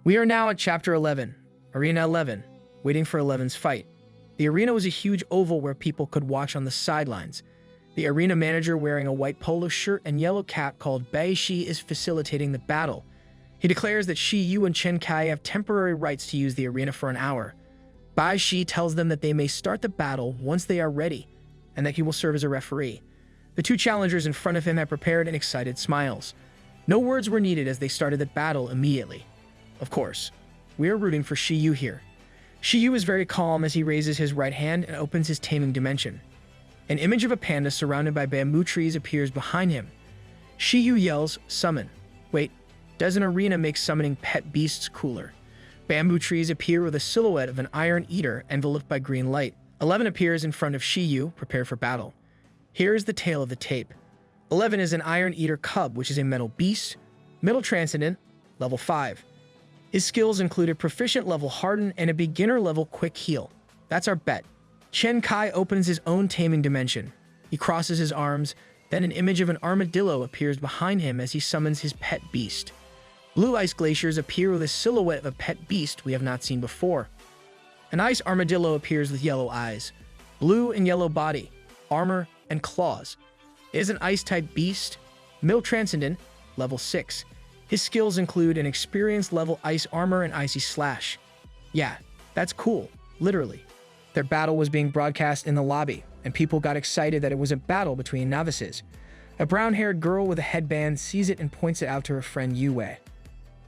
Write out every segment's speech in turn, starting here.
We are now at Chapter 11, Arena 11, waiting for 11's fight. The arena was a huge oval where people could watch on the sidelines. The arena manager, wearing a white polo shirt and yellow cap called Bai Shi, is facilitating the battle. He declares that Shi Yu and Chen Kai have temporary rights to use the arena for an hour. Bai Shi tells them that they may start the battle once they are ready, and that he will serve as a referee. The two challengers in front of him have prepared and excited smiles. No words were needed as they started the battle immediately. Of course, we are rooting for Shi Yu here. Shi Yu is very calm as he raises his right hand and opens his taming dimension. An image of a panda surrounded by bamboo trees appears behind him. Shi Yu yells, "Summon." Wait, does an arena make summoning pet beasts cooler? Bamboo trees appear with a silhouette of an iron eater enveloped by green light. 11 appears in front of Shi Yu, prepared for battle. Here is the tale of the tape. 11 is an iron eater cub, which is a metal beast, middle transcendent, level 5. His skills included proficient level harden and a beginner level quick heal. That's our bet. Chen Kai opens his own taming dimension. He crosses his arms, then an image of an armadillo appears behind him as he summons his pet beast. Blue ice glaciers appear with a silhouette of a pet beast we have not seen before. An ice armadillo appears with yellow eyes, blue and yellow body, armor, and claws. It is an ice-type beast, middle transcendent, level 6. His skills include an experience level ice armor and icy slash. Yeah, that's cool, literally. Their battle was being broadcast in the lobby, and people got excited that it was a battle between novices. A brown-haired girl with a headband sees it and points it out to her friend Yue.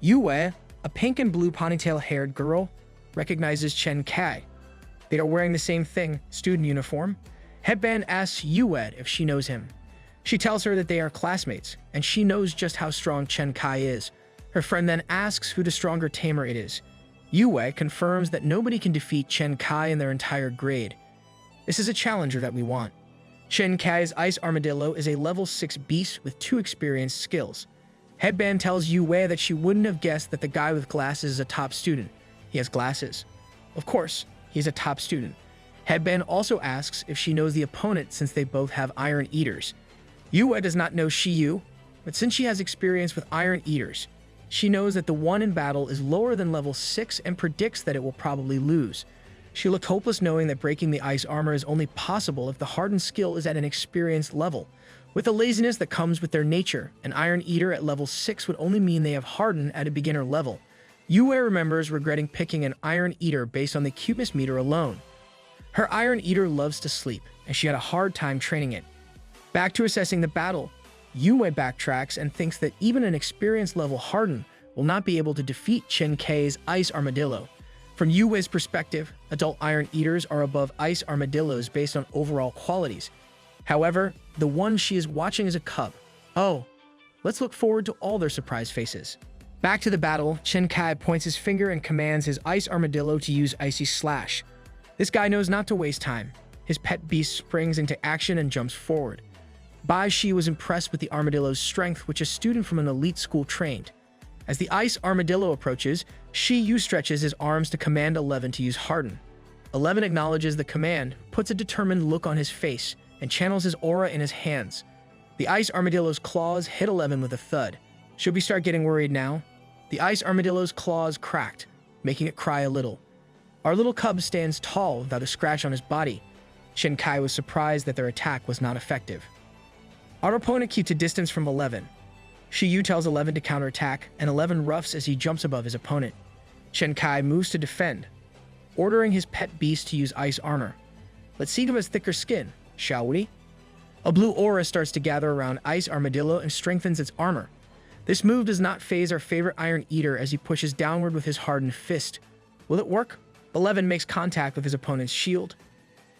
Yue, a pink and blue ponytail-haired girl, recognizes Chen Kai. They are wearing the same thing, student uniform. Headband asks Yue if she knows him. She tells her that they are classmates, and she knows just how strong Chen Kai is. Her friend then asks who the stronger tamer it is. Yue confirms that nobody can defeat Chen Kai in their entire grade. This is a challenger that we want. Chen Kai's ice armadillo is a level 6 beast with 2 experienced skills. Headband tells Yue that she wouldn't have guessed that the guy with glasses is a top student. He has glasses. Of course, he's a top student. Headband also asks if she knows the opponent since they both have iron eaters. Yue does not know Shi Yu, but since she has experience with iron eaters, she knows that the one in battle is lower than level 6 and predicts that it will probably lose. She looked hopeless knowing that breaking the ice armor is only possible if the hardened skill is at an experienced level. With the laziness that comes with their nature, an iron eater at level 6 would only mean they have hardened at a beginner level. Yue remembers regretting picking an iron eater based on the cuteness meter alone. Her iron eater loves to sleep, and she had a hard time training it. Back to assessing the battle, Yue backtracks and thinks that even an experienced level harden will not be able to defeat Chen Kai's ice armadillo. From Yue's perspective, adult iron eaters are above ice armadillos based on overall qualities. However, the one she is watching is a cub. Oh, let's look forward to all their surprised faces. Back to the battle, Chen Kai points his finger and commands his ice armadillo to use icy slash. This guy knows not to waste time. His pet beast springs into action and jumps forward. Bai Shi was impressed with the armadillo's strength, which a student from an elite school trained. As the ice armadillo approaches, Shi Yu stretches his arms to command 11 to use harden. 11 acknowledges the command, puts a determined look on his face, and channels his aura in his hands. The ice armadillo's claws hit 11 with a thud. Should we start getting worried now? The ice armadillo's claws cracked, making it cry a little. Our little cub stands tall without a scratch on his body. Chen Kai was surprised that their attack was not effective. Our opponent keeps a distance from 11. Shi Yu tells 11 to counterattack, and 11 roughs as he jumps above his opponent. Chen Kai moves to defend, ordering his pet beast to use ice armor. Let's see who has thicker skin, shall we? A blue aura starts to gather around Ice Armadillo and strengthens its armor. This move does not faze our favorite Iron Eater as he pushes downward with his hardened fist. Will it work? 11 makes contact with his opponent's shield,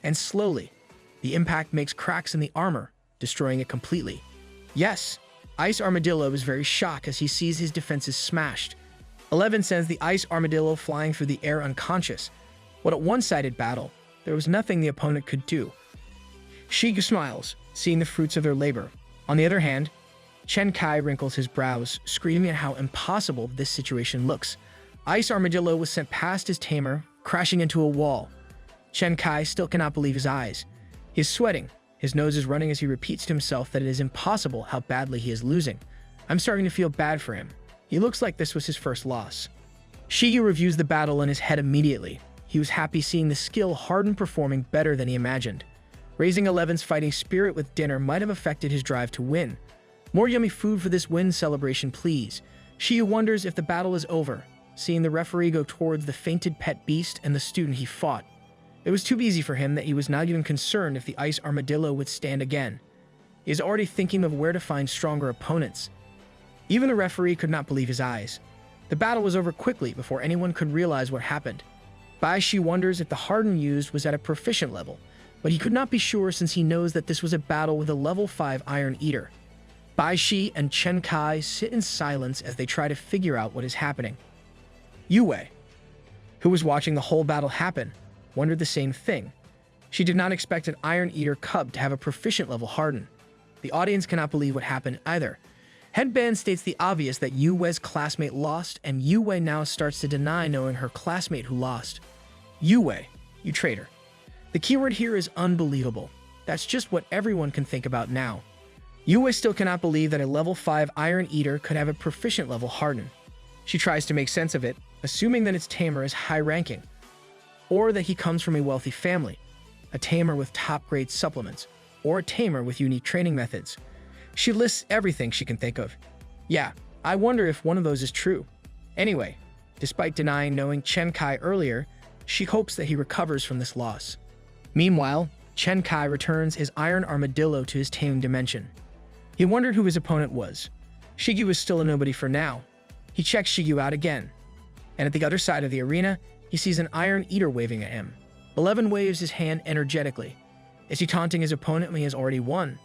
and slowly, the impact makes cracks in the armor, destroying it completely. Yes, Ice Armadillo is very shocked as he sees his defenses smashed. 11 sends the Ice Armadillo flying through the air unconscious. What a one-sided battle. There was nothing the opponent could do. Shi Yu smiles, seeing the fruits of their labor. On the other hand, Chen Kai wrinkles his brows, screaming at how impossible this situation looks. Ice Armadillo was sent past his tamer, crashing into a wall. Chen Kai still cannot believe his eyes. He is sweating. His nose is running as he repeats to himself that it is impossible how badly he is losing. I'm starting to feel bad for him. He looks like this was his first loss. Shi Yu reviews the battle in his head immediately. He was happy seeing the skill hardened performing better than he imagined. Raising 11's fighting spirit with dinner might have affected his drive to win. More yummy food for this win celebration, please. Shi Yu wonders if the battle is over, seeing the referee go towards the fainted pet beast and the student he fought. It was too easy for him that he was not even concerned if the ice armadillo would stand again. He is already thinking of where to find stronger opponents. Even the referee could not believe his eyes. The battle was over quickly before anyone could realize what happened. Bai Shi wonders if the harden used was at a proficient level, but he could not be sure since he knows that this was a battle with a level 5 Iron Eater. Bai Shi and Chen Kai sit in silence as they try to figure out what is happening. Yue, who was watching the whole battle happen, wondered the same thing. She did not expect an Iron Eater cub to have a proficient level harden. The audience cannot believe what happened either. Headband states the obvious that Yue's classmate lost, and Yue now starts to deny knowing her classmate who lost. Yue, you traitor. The keyword here is unbelievable. That's just what everyone can think about now. Yue still cannot believe that a level 5 Iron Eater could have a proficient level harden. She tries to make sense of it, assuming that its tamer is high ranking, or that he comes from a wealthy family, a tamer with top-grade supplements, or a tamer with unique training methods. She lists everything she can think of. Yeah, I wonder if one of those is true. Anyway, despite denying knowing Chen Kai earlier, she hopes that he recovers from this loss. Meanwhile, Chen Kai returns his iron armadillo to his taming dimension. He wondered who his opponent was. Shi Yu is still a nobody for now. He checks Shi Yu out again, and at the other side of the arena, he sees an Iron Eater waving at him. 11 waves his hand energetically. Is he taunting his opponent when he has already won?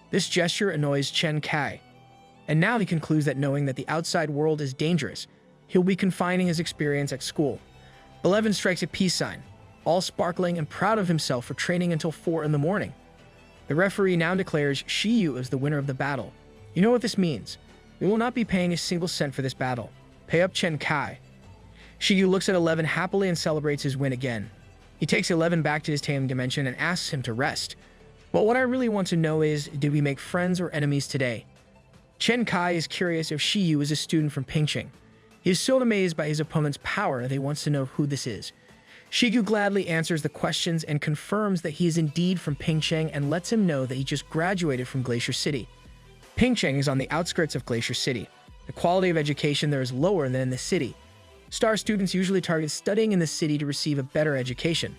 This gesture annoys Chen Kai, and now he concludes that knowing that the outside world is dangerous, he'll be confining his experience at school. 11 strikes a peace sign, all sparkling and proud of himself for training until 4 in the morning. The referee now declares Shi Yu as the winner of the battle. You know what this means. We will not be paying a single cent for this battle. Pay up, Chen Kai. Shi Yu looks at 11 happily and celebrates his win again. He takes 11 back to his taming dimension and asks him to rest. But what I really want to know is, did we make friends or enemies today? Chen Kai is curious if Shi Yu is a student from Pingqing. He is so amazed by his opponent's power that he wants to know who this is. Shi Yu gladly answers the questions and confirms that he is indeed from Pingqing and lets him know that he just graduated from Glacier City. Pingqing is on the outskirts of Glacier City. The quality of education there is lower than in the city. Star students usually target studying in the city to receive a better education.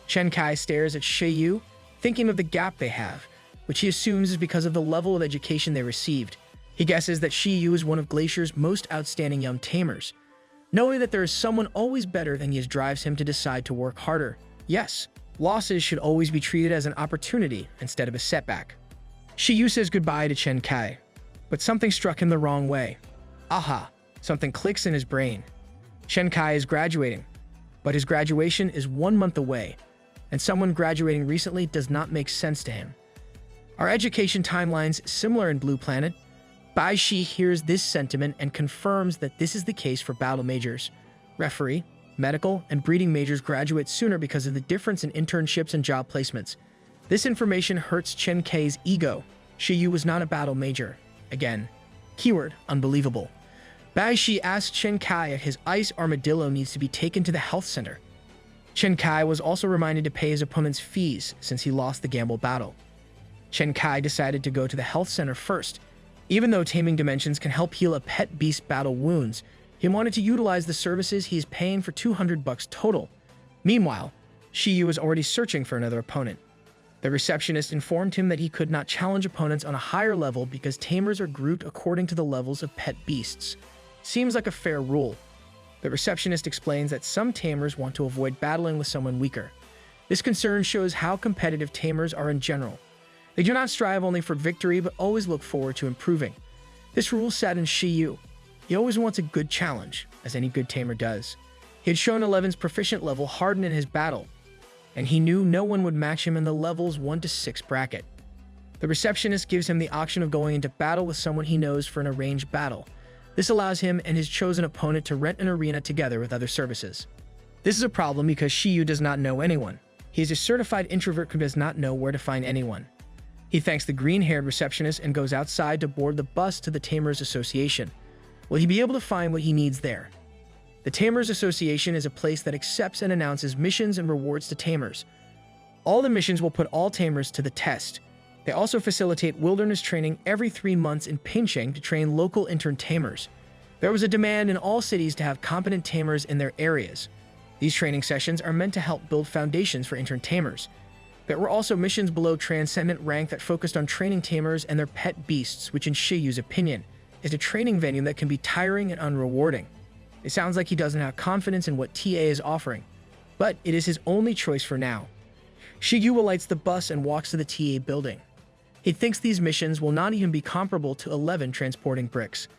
Chen Kai stares at Shi Yu, thinking of the gap they have, which he assumes is because of the level of education they received. He guesses that Shi Yu is one of Glacier's most outstanding young tamers. Knowing that there is someone always better than he is drives him to decide to work harder. Yes, losses should always be treated as an opportunity instead of a setback. Shi Yu says goodbye to Chen Kai, but something struck him the wrong way. Aha, something clicks in his brain. Chen Kai is graduating, but his graduation is 1 month away, and someone graduating recently does not make sense to him. Are education timelines similar in Blue Planet? Bai Shi hears this sentiment and confirms that this is the case for battle majors. Referee, medical, and breeding majors graduate sooner because of the difference in internships and job placements. This information hurts Chen Kai's ego. Shi Yu was not a battle major. Again, keyword unbelievable. Bai Shi asks Chen Kai if his ice armadillo needs to be taken to the health center. Chen Kai was also reminded to pay his opponent's fees since he lost the gamble battle. Chen Kai decided to go to the health center first. Even though taming dimensions can help heal a pet beast battle wounds, he wanted to utilize the services he is paying for $200 total. Meanwhile, Shi Yu was already searching for another opponent. The receptionist informed him that he could not challenge opponents on a higher level because tamers are grouped according to the levels of pet beasts. Seems like a fair rule. The receptionist explains that some tamers want to avoid battling with someone weaker. This concern shows how competitive tamers are in general. They do not strive only for victory, but always look forward to improving. This rule saddens Shi Yu. He always wants a good challenge, as any good tamer does. He had shown 11's proficient level hardened in his battle, and he knew no one would match him in the levels 1 to 6 bracket. The receptionist gives him the option of going into battle with someone he knows for an arranged battle. This allows him and his chosen opponent to rent an arena together with other services. This is a problem because Shi Yu does not know anyone. He is a certified introvert who does not know where to find anyone. He thanks the green-haired receptionist and goes outside to board the bus to the Tamers Association. Will he be able to find what he needs there? The Tamers Association is a place that accepts and announces missions and rewards to tamers. All the missions will put all tamers to the test. They also facilitate wilderness training every 3 months in Pinching to train local intern tamers. There was a demand in all cities to have competent tamers in their areas. These training sessions are meant to help build foundations for intern tamers. There were also missions below Transcendent rank that focused on training tamers and their pet beasts, which in Shi Yu's opinion, is a training venue that can be tiring and unrewarding. It sounds like he doesn't have confidence in what TA is offering, but it is his only choice for now. Shi Yu alights the bus and walks to the TA building. He thinks these missions will not even be comparable to 11 transporting bricks,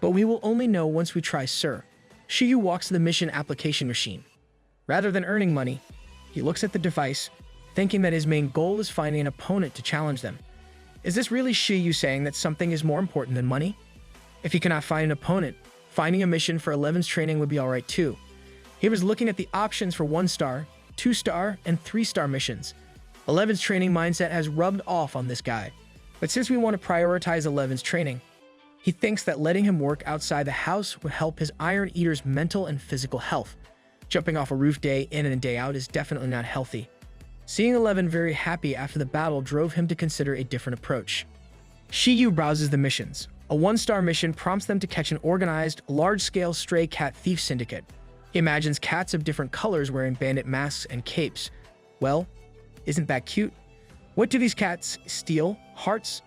but we will only know once we try, sir. Shi Yu walks to the mission application machine. Rather than earning money, he looks at the device, thinking that his main goal is finding an opponent to challenge them. Is this really Shi Yu saying that something is more important than money? If he cannot find an opponent, finding a mission for 11's training would be alright too. He was looking at the options for 1-star, 2-star, and 3-star missions. 11's training mindset has rubbed off on this guy. But since we want to prioritize 11's training, he thinks that letting him work outside the house would help his Iron Eater's mental and physical health. Jumping off a roof day in and day out is definitely not healthy. Seeing 11 very happy after the battle drove him to consider a different approach. Shi Yu browses the missions. A 1-star mission prompts them to catch an organized, large-scale stray cat thief syndicate. He imagines cats of different colors wearing bandit masks and capes. Well, isn't that cute? What do these cats steal? Hearts?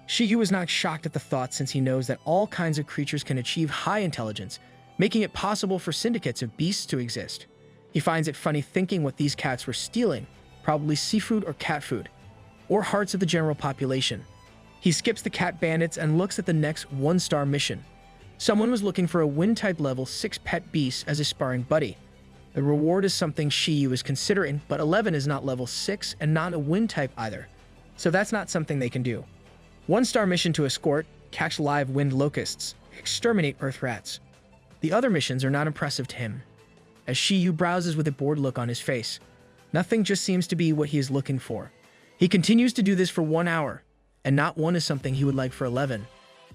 Shi Yu is not shocked at the thought since he knows that all kinds of creatures can achieve high intelligence, making it possible for syndicates of beasts to exist. He finds it funny thinking what these cats were stealing, probably seafood or cat food, or hearts of the general population. He skips the cat bandits and looks at the next 1-star mission. Someone was looking for a wind-type level 6 pet beast as a sparring buddy. The reward is something Shi Yu is considering, but 11 is not level 6 and not a wind-type either, so that's not something they can do. 1-star mission to escort, catch live wind locusts, exterminate earth rats. The other missions are not impressive to him. As Shi Yu browses with a bored look on his face, nothing just seems to be what he is looking for. He continues to do this for 1 hour, and not one is something he would like for 11.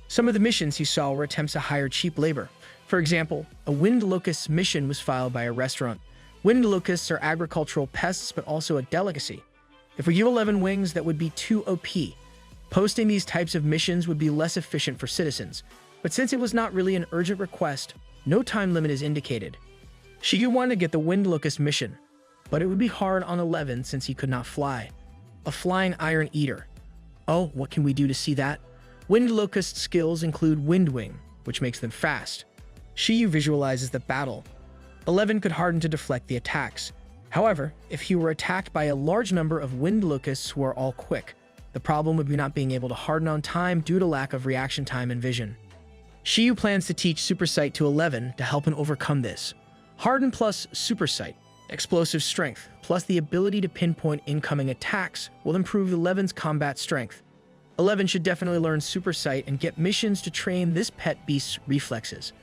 Some of the missions he saw were attempts to hire cheap labor. For example, a wind locust mission was filed by a restaurant. Wind locusts are agricultural pests, but also a delicacy. If we give 11 wings, that would be too OP. Posting these types of missions would be less efficient for citizens, but since it was not really an urgent request, no time limit is indicated. Shi Yu wanted to get the wind locust mission, but it would be hard on 11 since he could not fly. A flying Iron Eater. Oh, what can we do to see that? Wind locust skills include wind wing, which makes them fast. Shi Yu visualizes the battle. 11 could harden to deflect the attacks. However, if he were attacked by a large number of wind locusts who are all quick, the problem would be not being able to harden on time due to lack of reaction time and vision. Shi Yu plans to teach Super Sight to 11 to help him overcome this. Harden plus Super Sight, explosive strength, plus the ability to pinpoint incoming attacks will improve 11's combat strength. 11 should definitely learn Super Sight and get missions to train this pet beast's reflexes.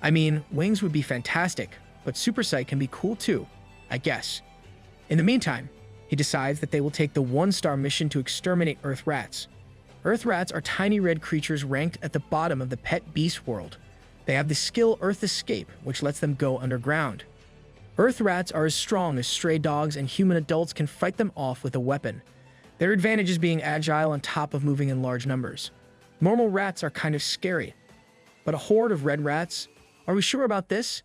I mean, wings would be fantastic, but Super Sight can be cool too, I guess. In the meantime, he decides that they will take the 1-star mission to exterminate earth rats. Earth rats are tiny red creatures ranked at the bottom of the pet beast world. They have the skill Earth Escape, which lets them go underground. Earth rats are as strong as stray dogs, and human adults can fight them off with a weapon. Their advantage is being agile on top of moving in large numbers. Normal rats are kind of scary, but a horde of red rats? Are we sure about this?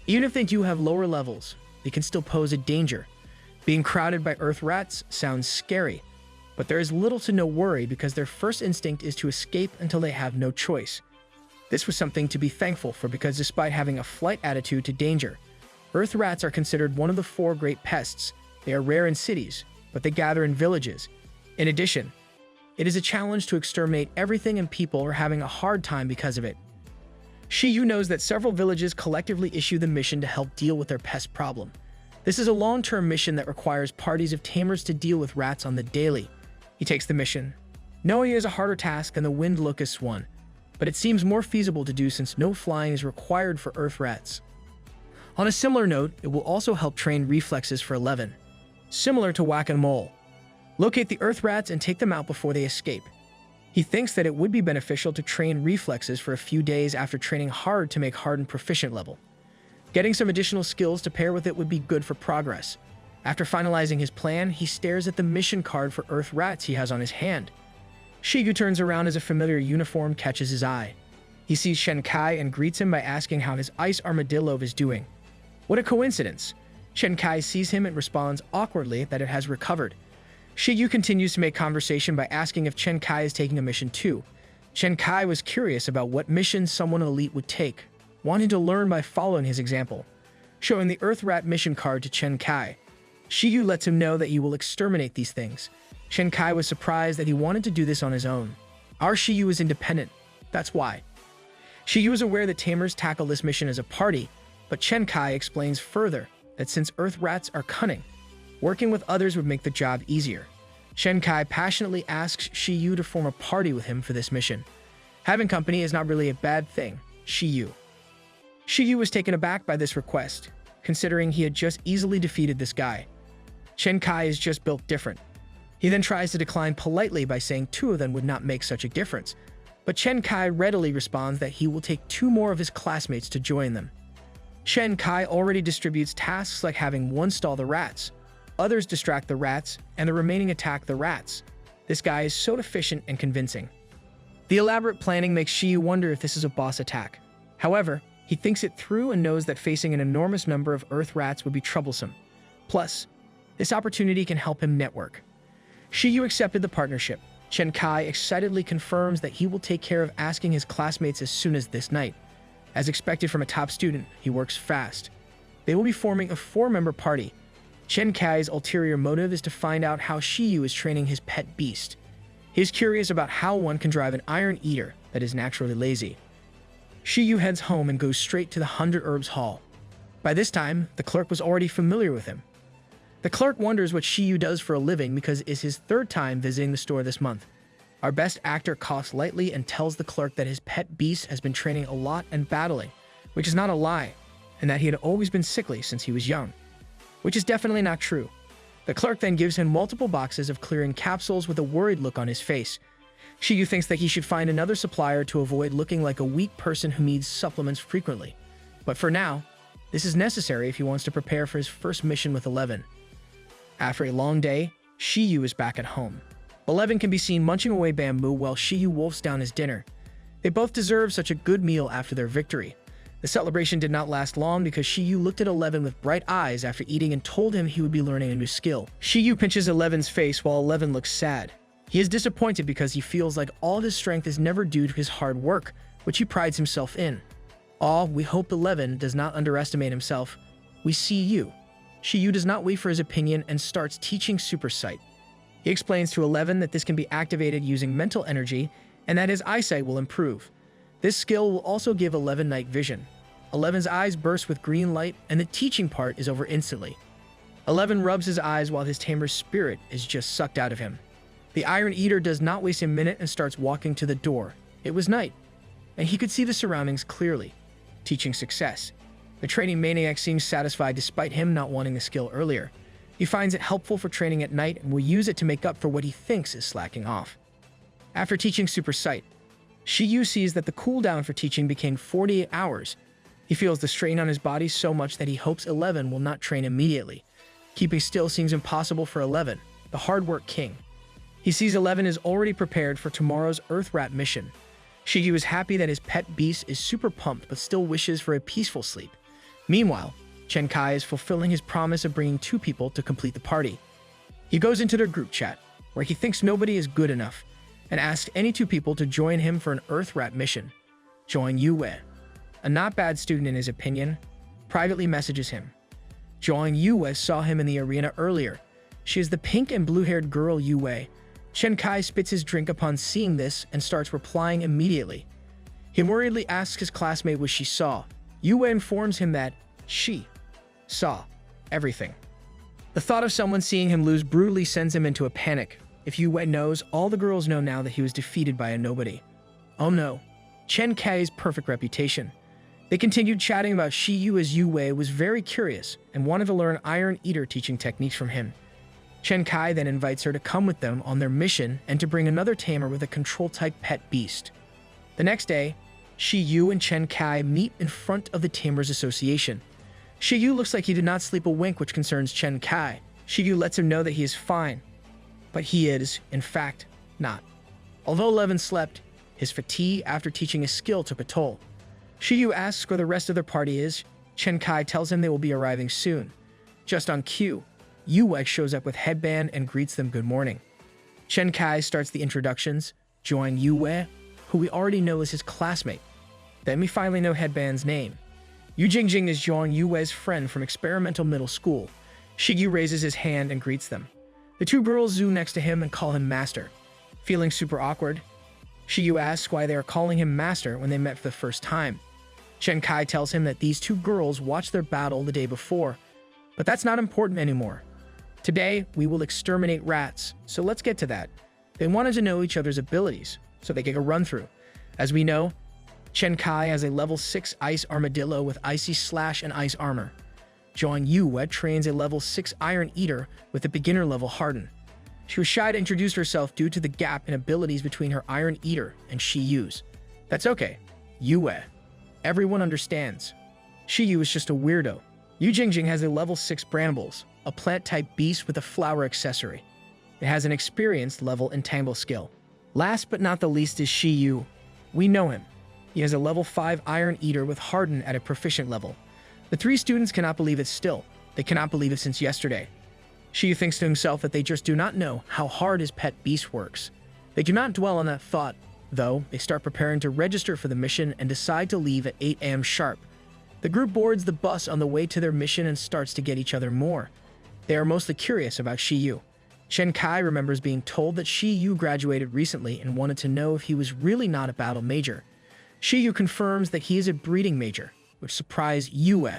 Even if they do have lower levels, they can still pose a danger. Being crowded by earth rats sounds scary, but there is little to no worry because their first instinct is to escape until they have no choice. This was something to be thankful for because despite having a flight attitude to danger, earth rats are considered one of the 4 great pests. They are rare in cities, but they gather in villages. In addition, it is a challenge to exterminate everything and people are having a hard time because of it. Shi Yu knows that several villages collectively issue the mission to help deal with their pest problem. This is a long-term mission that requires parties of tamers to deal with rats on the daily. He takes the mission, knowing it is a harder task than the wind locust one, but it seems more feasible to do since no flying is required for earth rats. On a similar note, it will also help train reflexes for 11. Similar to whack-a-mole. Locate the earth rats and take them out before they escape. He thinks that it would be beneficial to train reflexes for a few days after training hard to make hardened proficient level. Getting some additional skills to pair with it would be good for progress. After finalizing his plan, he stares at the mission card for Earth rats he has on his hand. Shi Yu turns around as a familiar uniform catches his eye. He sees Shen Kai and greets him by asking how his ice armadillo is doing. What a coincidence! Shen Kai sees him and responds awkwardly that it has recovered. Shi Yu continues to make conversation by asking if Chen Kai is taking a mission too. Chen Kai was curious about what mission someone elite would take, wanting to learn by following his example. Showing the Earth Rat mission card to Chen Kai, Shi Yu lets him know that he will exterminate these things. Chen Kai was surprised that he wanted to do this on his own. Our Shi Yu is independent, that's why. Shi Yu is aware that Tamers tackle this mission as a party, but Chen Kai explains further that since Earth Rats are cunning, working with others would make the job easier. Chen Kai passionately asks Shi Yu to form a party with him for this mission. Having company is not really a bad thing, Shi Yu. Shi Yu was taken aback by this request, considering he had just easily defeated this guy. Chen Kai is just built different. He then tries to decline politely by saying two of them would not make such a difference, but Chen Kai readily responds that he will take two more of his classmates to join them. Chen Kai already distributes tasks like having one stall the rats, others distract the rats, and the remaining attack the rats. This guy is so efficient and convincing. The elaborate planning makes Shi Yu wonder if this is a boss attack. However, he thinks it through and knows that facing an enormous number of Earth rats would be troublesome. Plus, this opportunity can help him network. Shi Yu accepted the partnership. Chen Kai excitedly confirms that he will take care of asking his classmates as soon as this night. As expected from a top student, he works fast. They will be forming a 4-member party. Chen Kai's ulterior motive is to find out how Shi Yu is training his pet beast. He is curious about how one can drive an iron eater that is naturally lazy. Shi Yu heads home and goes straight to the 100 Herbs Hall. By this time, the clerk was already familiar with him. The clerk wonders what Shi Yu does for a living because it's his 3rd time visiting the store this month. Our best actor coughs lightly and tells the clerk that his pet beast has been training a lot and battling, which is not a lie, and that he had always been sickly since he was young, which is definitely not true. The clerk then gives him multiple boxes of clearing capsules with a worried look on his face. Shi Yu thinks that he should find another supplier to avoid looking like a weak person who needs supplements frequently. But for now, this is necessary if he wants to prepare for his first mission with 11. After a long day, Shi Yu is back at home. 11 can be seen munching away bamboo while Shi Yu wolfs down his dinner. They both deserve such a good meal after their victory. The celebration did not last long because Shi Yu looked at 11 with bright eyes after eating and told him he would be learning a new skill. Shi Yu pinches 11's face while 11 looks sad. He is disappointed because he feels like all his strength is never due to his hard work, which he prides himself in. We hope 11 does not underestimate himself. We see you. Shi Yu does not wait for his opinion and starts teaching super sight. He explains to 11 that this can be activated using mental energy and that his eyesight will improve. This skill will also give 11 night vision. 11's eyes burst with green light and the teaching part is over instantly. 11 rubs his eyes while his tamer's spirit is just sucked out of him. The Iron Eater does not waste a minute and starts walking to the door. It was night, and he could see the surroundings clearly. Teaching success. The training maniac seems satisfied despite him not wanting the skill earlier. He finds it helpful for training at night and will use it to make up for what he thinks is slacking off. After teaching super sight, Shi Yu sees that the cooldown for teaching became 48 hours. He feels the strain on his body so much that he hopes 11 will not train immediately. Keeping still seems impossible for 11, the hard work king. He sees 11 is already prepared for tomorrow's Earth Rat mission. Shi Yu is happy that his pet beast is super pumped but still wishes for a peaceful sleep. Meanwhile, Chen Kai is fulfilling his promise of bringing 2 people to complete the party. He goes into their group chat, where he thinks nobody is good enough, and asks any 2 people to join him for an Earth Rat mission. Join Yu Wei, a not bad student in his opinion, privately messages him. Join Yu Wei saw him in the arena earlier. She is the pink and blue-haired girl Yu Wei. Chen Kai spits his drink upon seeing this and starts replying immediately. He worriedly asks his classmate what she saw. Yu Wei informs him that she saw everything. The thought of someone seeing him lose brutally sends him into a panic. If Yu Wei knows, all the girls know now that he was defeated by a nobody. Oh no, Chen Kai's perfect reputation. They continued chatting about Shi Yu as Yu Wei was very curious and wanted to learn Iron Eater teaching techniques from him. Chen Kai then invites her to come with them on their mission and to bring another tamer with a control-type pet beast. The next day, Shi Yu and Chen Kai meet in front of the Tamers Association. Shi Yu looks like he did not sleep a wink, which concerns Chen Kai. Shi Yu lets him know that he is fine, but he is, in fact, not. Although 11 slept, his fatigue after teaching his skill took a toll. Shi Yu asks where the rest of their party is. Chen Kai tells him they will be arriving soon. Just on cue, Yue shows up with headband and greets them good morning. Chen Kai starts the introductions, join Yue, who we already know is his classmate. Then we finally know Headband's name. Yu Jingjing is Zhuang Yue's friend from experimental middle school. Shi Yu raises his hand and greets them. The two girls zoo next to him and call him Master. Feeling super awkward, Shi Yu asks why they are calling him Master when they met for the first time. Chen Kai tells him that these two girls watched their battle the day before, but that's not important anymore. Today, we will exterminate rats, so let's get to that. They wanted to know each other's abilities, so they get a run-through. As we know, Chen Kai has a level 6 ice armadillo with icy slash and ice armor. Zhuang Yue trains a level 6 iron eater with a beginner level harden. She was shy to introduce herself due to the gap in abilities between her iron eater and Shi Yu's. That's okay. Yue. Everyone understands. Shi Yu is just a weirdo. Yu Jingjing has a level 6 brambles, a plant-type beast with a flower accessory. It has an experienced level entangle skill. Last but not the least is Shi Yu. We know him. He has a level 5 Iron Eater with Harden at a proficient level. The three students cannot believe it still. They cannot believe it since yesterday. Shi Yu thinks to himself that they just do not know how hard his pet beast works. They do not dwell on that thought, though. They start preparing to register for the mission and decide to leave at 8 a.m. sharp. The group boards the bus on the way to their mission and starts to get each other more. They are mostly curious about Shi Yu. Chen Kai remembers being told that Shi Yu graduated recently and wanted to know if he was really not a battle major. Shi Yu confirms that he is a breeding major, which surprised Yue.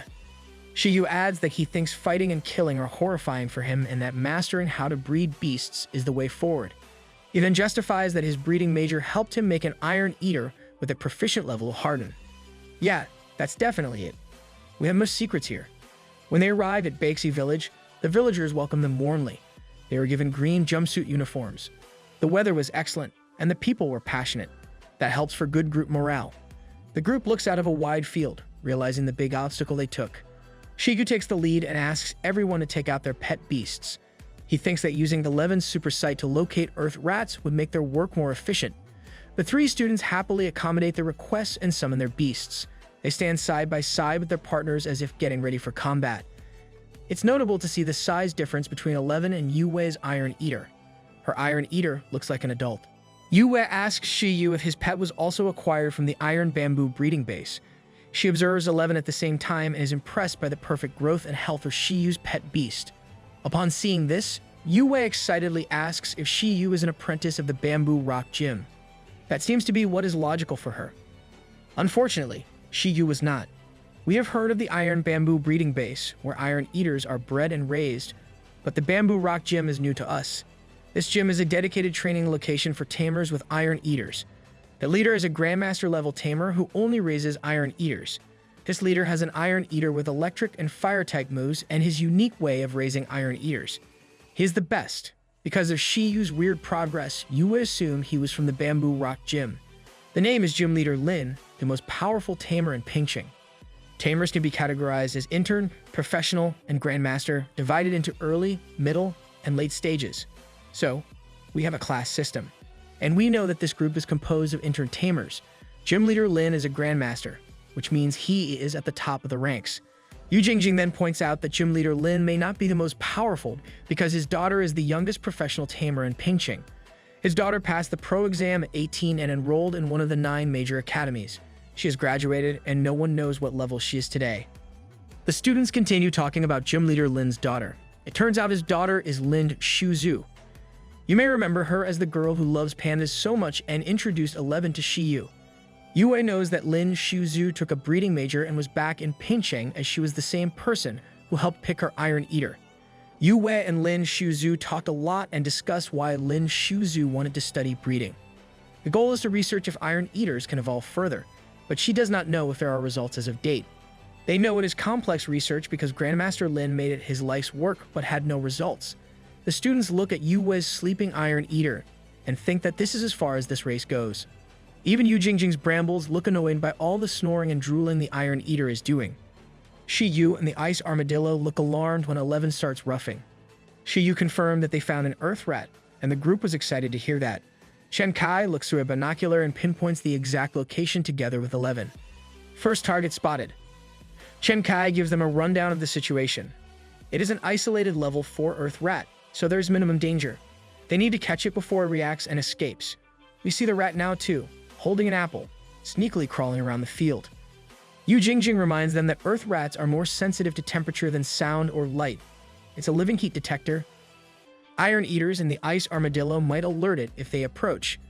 Shi Yu adds that he thinks fighting and killing are horrifying for him and that mastering how to breed beasts is the way forward. He then justifies that his breeding major helped him make an Iron Eater with a proficient level of Harden. Yeah, that's definitely it. We have most secrets here. When they arrive at Baxi Village, the villagers welcome them warmly. They were given green jumpsuit uniforms. The weather was excellent, and the people were passionate. That helps for good group morale. The group looks out of a wide field, realizing the big obstacle they took. Shi Yu takes the lead and asks everyone to take out their pet beasts. He thinks that using the Levin's super sight to locate Earth rats would make their work more efficient. The three students happily accommodate the requests and summon their beasts. They stand side by side with their partners as if getting ready for combat. It's notable to see the size difference between 11 and Yue's Iron Eater. Her Iron Eater looks like an adult. Yue asks Shi Yu if his pet was also acquired from the Iron Bamboo breeding base. She observes 11 at the same time and is impressed by the perfect growth and health of Shi Yu's pet beast. Upon seeing this, Yue excitedly asks if Shi Yu is an apprentice of the Bamboo Rock Gym. That seems to be what is logical for her. Unfortunately, Shi Yu was not. We have heard of the Iron Bamboo breeding base, where Iron Eaters are bred and raised, but the Bamboo Rock Gym is new to us. This gym is a dedicated training location for tamers with Iron Eaters. The leader is a Grandmaster level tamer who only raises Iron Eaters. This leader has an Iron Eater with electric and fire type moves and his unique way of raising Iron Eaters. He is the best. Because of Shi Yu's weird progress, you would assume he was from the Bamboo Rock Gym. The name is Gym Leader Lin, the most powerful tamer in Pingqing. Tamers can be categorized as intern, professional, and grandmaster, divided into early, middle, and late stages. So, we have a class system. And we know that this group is composed of intern tamers. Gym Leader Lin is a grandmaster, which means he is at the top of the ranks. Yu Jingjing then points out that Gym Leader Lin may not be the most powerful because his daughter is the youngest professional tamer in Pingqing. His daughter passed the pro exam at 18 and enrolled in one of the 9 major academies. She has graduated, and no one knows what level she is today. The students continue talking about Gym Leader Lin's daughter. It turns out his daughter is Lin Shuzu. You may remember her as the girl who loves pandas so much and introduced 11 to Shi Yu. Yue knows that Lin Shuzu took a breeding major and was back in Pingqing as she was the same person who helped pick her Iron Eater. Yue and Lin Shuzu talked a lot and discussed why Lin Shuzu wanted to study breeding. The goal is to research if Iron Eaters can evolve further, but she does not know if there are results as of date. They know it is complex research because Grandmaster Lin made it his life's work but had no results. The students look at Yue's sleeping Iron Eater and think that this is as far as this race goes. Even Yu Jingjing's brambles look annoyed by all the snoring and drooling the Iron Eater is doing. Shi Yu and the ice armadillo look alarmed when 11 starts roughing. Shi Yu confirmed that they found an earth rat, and the group was excited to hear that. Chen Kai looks through a binocular and pinpoints the exact location together with 11. First target spotted. Chen Kai gives them a rundown of the situation. It is an isolated level 4 earth rat, so there's minimum danger. They need to catch it before it reacts and escapes. We see the rat now too, holding an apple, sneakily crawling around the field. Yu Jingjing reminds them that earth rats are more sensitive to temperature than sound or light. It's a living heat detector. Iron eaters and the ice armadillo might alert it if they approach.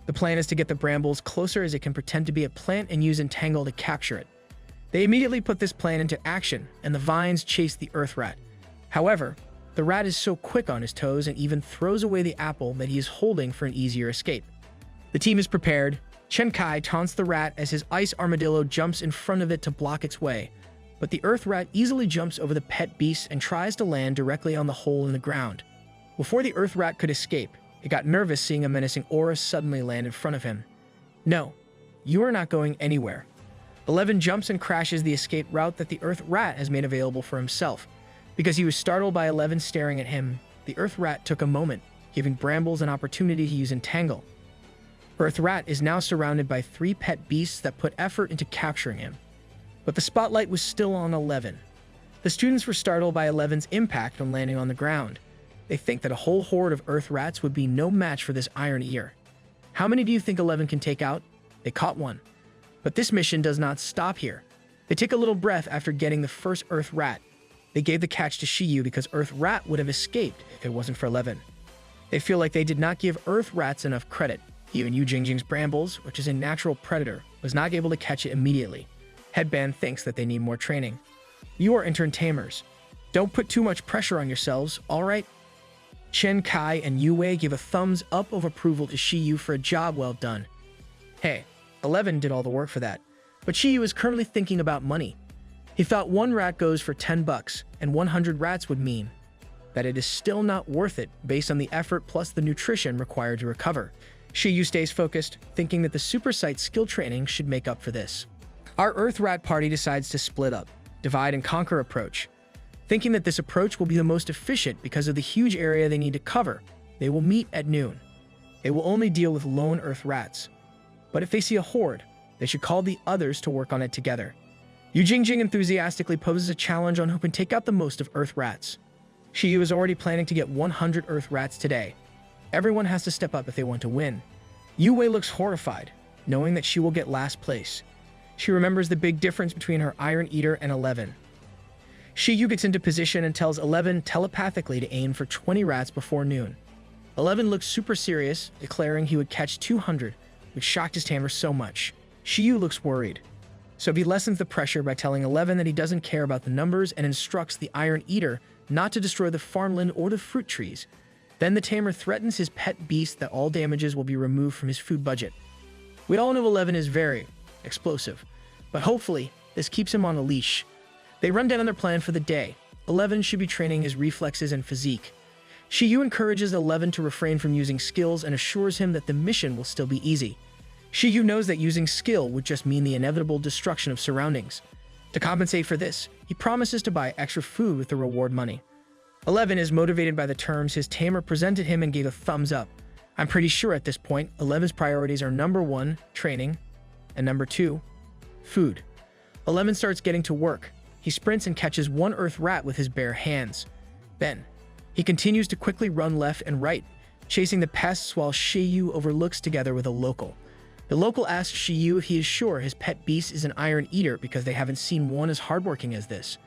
The plan is to get the brambles closer as it can pretend to be a plant and use entangle to capture it. They immediately put this plan into action, and the vines chase the earth rat. However, the rat is so quick on his toes and even throws away the apple that he is holding for an easier escape. The team is prepared. Chen Kai taunts the rat as his ice armadillo jumps in front of it to block its way, but the earth rat easily jumps over the pet beast and tries to land directly on the hole in the ground. Before the earth rat could escape, it got nervous seeing a menacing aura suddenly land in front of him. No, you are not going anywhere. 11 jumps and crashes the escape route that the earth rat has made available for himself. Because he was startled by 11 staring at him, the earth rat took a moment, giving brambles an opportunity to use entangle. Earth rat is now surrounded by 3 pet beasts that put effort into capturing him. But the spotlight was still on 11. The students were startled by 11's impact on landing on the ground. They think that a whole horde of earth rats would be no match for this iron ear. How many do you think 11 can take out? They caught one. But this mission does not stop here. They take a little breath after getting the first earth rat. They gave the catch to Shi Yu because earth rat would have escaped if it wasn't for 11. They feel like they did not give earth rats enough credit. Even Yu Jingjing's brambles, which is a natural predator, was not able to catch it immediately. Headband thinks that they need more training. You are intern tamers. Don't put too much pressure on yourselves, alright? Chen Kai and Yu Wei give a thumbs up of approval to Shi Yu for a job well done. Hey, 11 did all the work for that, but Shi Yu is currently thinking about money. He thought 1 rat goes for 10 bucks, and 100 rats would mean that it is still not worth it based on the effort plus the nutrition required to recover. Shi Yu stays focused, thinking that the super sight skill training should make up for this. Our Earth Rat party decides to split up, divide and conquer approach. Thinking that this approach will be the most efficient because of the huge area they need to cover, they will meet at noon. They will only deal with lone Earth Rats. But if they see a horde, they should call the others to work on it together. Yu Jingjing enthusiastically poses a challenge on who can take out the most of Earth Rats. Shi Yu is already planning to get 100 Earth Rats today. Everyone has to step up if they want to win. Yu Wei looks horrified, knowing that she will get last place. She remembers the big difference between her Iron Eater and 11. Shi Yu gets into position and tells 11 telepathically to aim for 20 rats before noon. 11 looks super serious, declaring he would catch 200, which shocked his tamer so much. Shi Yu looks worried. So he lessens the pressure by telling 11 that he doesn't care about the numbers and instructs the Iron Eater not to destroy the farmland or the fruit trees. Then the tamer threatens his pet beast that all damages will be removed from his food budget. We all know 11 is very explosive, but hopefully this keeps him on a leash. They run down their plan for the day. 11 should be training his reflexes and physique. Shi Yu encourages 11 to refrain from using skills and assures him that the mission will still be easy. Shi Yu knows that using skill would just mean the inevitable destruction of surroundings. To compensate for this, he promises to buy extra food with the reward money. 11 is motivated by the terms his tamer presented him and gave a thumbs up. I'm pretty sure at this point, 11's priorities are number 1, training, and number 2, food. 11 starts getting to work. He sprints and catches 1 earth rat with his bare hands. Then, he continues to quickly run left and right, chasing the pests while Shi Yu overlooks together with a local. The local asks Shi Yu if he is sure his pet beast is an Iron Eater because they haven't seen one as hardworking as this.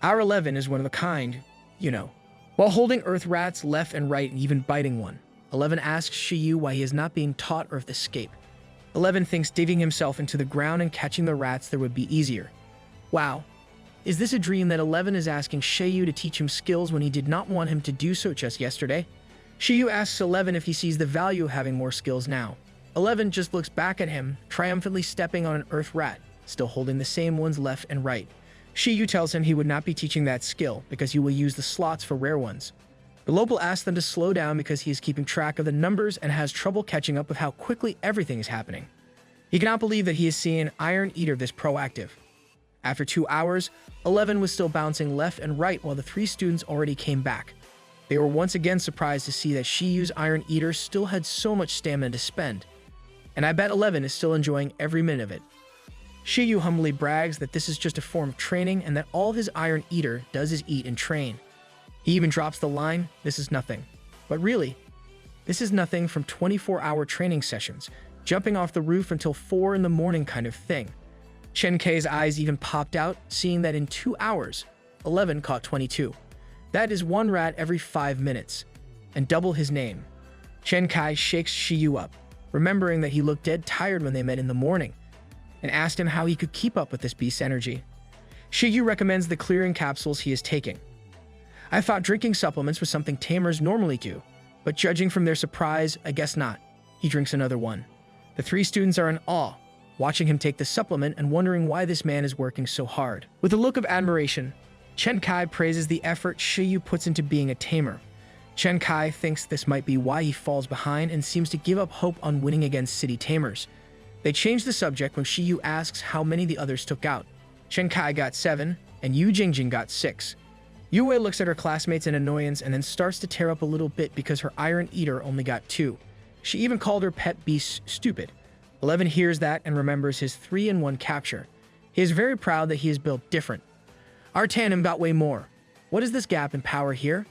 Our 11 is one of a kind, you know. While holding earth rats left and right and even biting one, 11 asks Shi Yu why he is not being taught earth escape. 11 thinks digging himself into the ground and catching the rats there would be easier. Wow. Is this a dream that 11 is asking Shi Yu to teach him skills when he did not want him to do so just yesterday? Shi Yu asks 11 if he sees the value of having more skills now. 11 just looks back at him, triumphantly stepping on an earth rat, still holding the same ones left and right. Shi Yu tells him he would not be teaching that skill because he will use the slots for rare ones. The local asks them to slow down because he is keeping track of the numbers and has trouble catching up with how quickly everything is happening. He cannot believe that he is seeing an Iron Eater this proactive. After 2 hours, 11 was still bouncing left and right while the 3 students already came back. They were once again surprised to see that Shi Yu's Iron Eater still had so much stamina to spend. And I bet 11 is still enjoying every minute of it. Shi Yu humbly brags that this is just a form of training and that all his Iron Eater does is eat and train. He even drops the line, "This is nothing." But really, this is nothing from 24-hour training sessions, jumping off the roof until 4 in the morning kind of thing. Chen Kai's eyes even popped out, seeing that in 2 hours, 11 caught 22. That is 1 rat every 5 minutes, and double his name. Chen Kai shakes Shi Yu up, remembering that he looked dead tired when they met in the morning, and asked him how he could keep up with this beast's energy. Shi Yu recommends the clearing capsules he is taking. I thought drinking supplements was something tamers normally do, but judging from their surprise, I guess not. He drinks another one. The 3 students are in awe, watching him take the supplement and wondering why this man is working so hard. With a look of admiration, Chen Kai praises the effort Shi Yu puts into being a tamer. Chen Kai thinks this might be why he falls behind and seems to give up hope on winning against city tamers. They change the subject when Shi Yu asks how many the others took out. Chen Kai got 7, and Yu Jingjing got 6. Yue looks at her classmates in annoyance and then starts to tear up a little bit because her Iron Eater only got 2. She even called her pet beast stupid. 11 hears that and remembers his 3-in-1 capture. He is very proud that he is built different. Our tandem got way more. What is this gap in power here?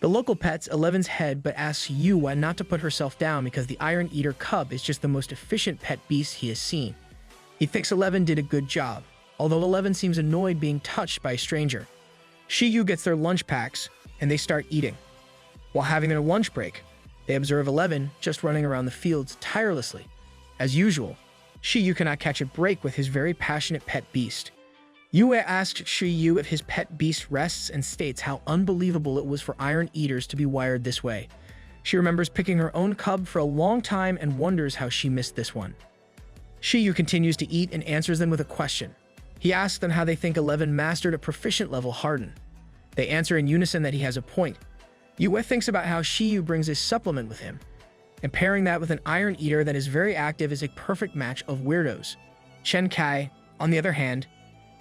The local pets 11's head but asks Yu why not to put herself down because the Iron Eater cub is just the most efficient pet beast he has seen. He thinks 11 did a good job, although 11 seems annoyed being touched by a stranger. Shi Yu gets their lunch packs, and they start eating. While having their lunch break, they observe 11 just running around the fields tirelessly. As usual, Shi Yu cannot catch a break with his very passionate pet beast. Yue asks Shi Yu if his pet beast rests and states how unbelievable it was for Iron Eaters to be wired this way. She remembers picking her own cub for a long time and wonders how she missed this one. Shi Yu continues to eat and answers them with a question. He asks them how they think 11 mastered a proficient level Harden. They answer in unison that he has a point. Yue thinks about how Shi Yu brings his supplement with him, and pairing that with an Iron Eater that is very active is a perfect match of weirdos. Chen Kai, on the other hand,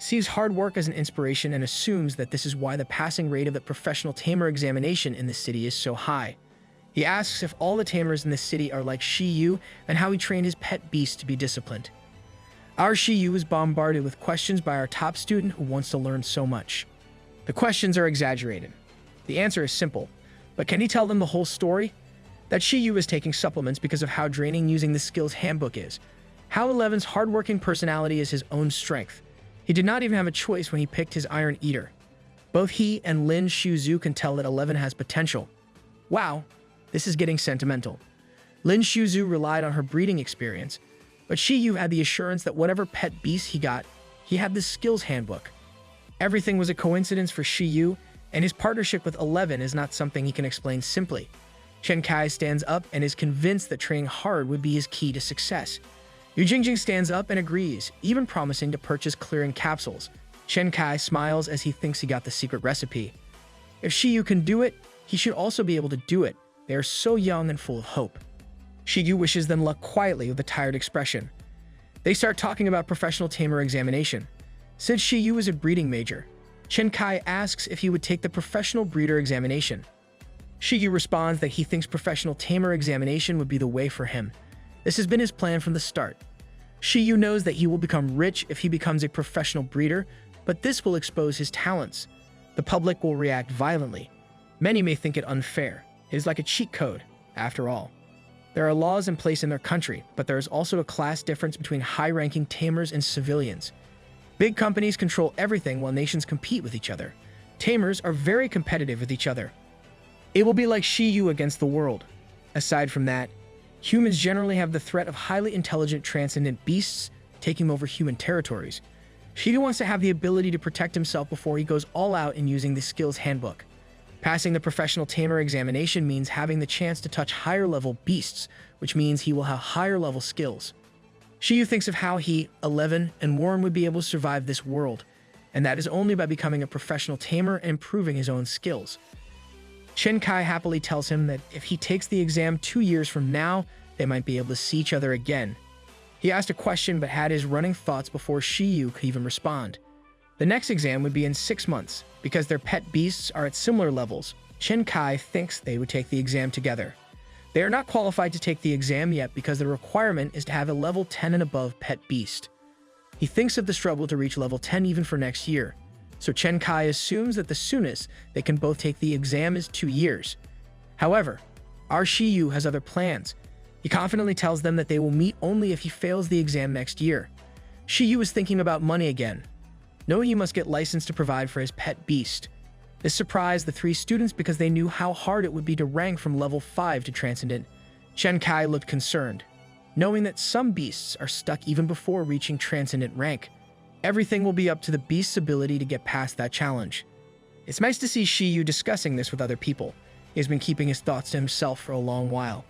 sees hard work as an inspiration and assumes that this is why the passing rate of the professional tamer examination in the city is so high. He asks if all the tamers in the city are like Shi Yu and how he trained his pet beast to be disciplined. Our Shi Yu is bombarded with questions by our top student who wants to learn so much. The questions are exaggerated. The answer is simple, but can he tell them the whole story? That Shi Yu is taking supplements because of how draining using the skills handbook is. How 11's hardworking personality is his own strength. He did not even have a choice when he picked his Iron Eater. Both he and Lin Shuzu can tell that 11 has potential. Wow, this is getting sentimental. Lin Shuzu relied on her breeding experience, but Shi Yu had the assurance that whatever pet beast he got, he had the skills handbook. Everything was a coincidence for Shi Yu, and his partnership with 11 is not something he can explain simply. Chen Kai stands up and is convinced that training hard would be his key to success. Yu Jingjing stands up and agrees, even promising to purchase clearing capsules. Chen Kai smiles as he thinks he got the secret recipe. If Shi Yu can do it, he should also be able to do it. They are so young and full of hope. Shi Yu wishes them luck quietly with a tired expression. They start talking about professional tamer examination. Since Shi Yu is a breeding major, Chen Kai asks if he would take the professional breeder examination. Shi Yu responds that he thinks professional tamer examination would be the way for him. This has been his plan from the start. Shi Yu knows that he will become rich if he becomes a professional breeder, but this will expose his talents. The public will react violently. Many may think it unfair. It is like a cheat code, after all. There are laws in place in their country, but there is also a class difference between high-ranking tamers and civilians. Big companies control everything while nations compete with each other. Tamers are very competitive with each other. It will be like Shi Yu against the world. Aside from that, humans generally have the threat of highly intelligent transcendent beasts taking over human territories. Shi Yu wants to have the ability to protect himself before he goes all out in using the skills handbook. Passing the professional tamer examination means having the chance to touch higher-level beasts, which means he will have higher-level skills. Shi Yu thinks of how he, 11, and Warren would be able to survive this world, and that is only by becoming a professional tamer and improving his own skills. Chen Kai happily tells him that if he takes the exam 2 years from now, they might be able to see each other again. He asked a question but had his running thoughts before Shi Yu could even respond. The next exam would be in 6 months. Because their pet beasts are at similar levels, Chen Kai thinks they would take the exam together. They are not qualified to take the exam yet because the requirement is to have a level 10 and above pet beast. He thinks of the struggle to reach level 10 even for next year, so Chen Kai assumes that the soonest they can both take the exam is 2 years. However, our Shi Yu has other plans. He confidently tells them that they will meet only if he fails the exam next year. Shi Yu is thinking about money again, knowing he must get licensed to provide for his pet beast. This surprised the 3 students because they knew how hard it would be to rank from level 5 to Transcendent. Chen Kai looked concerned, knowing that some beasts are stuck even before reaching Transcendent rank. Everything will be up to the beast's ability to get past that challenge. It's nice to see Shi Yu discussing this with other people. He has been keeping his thoughts to himself for a long while.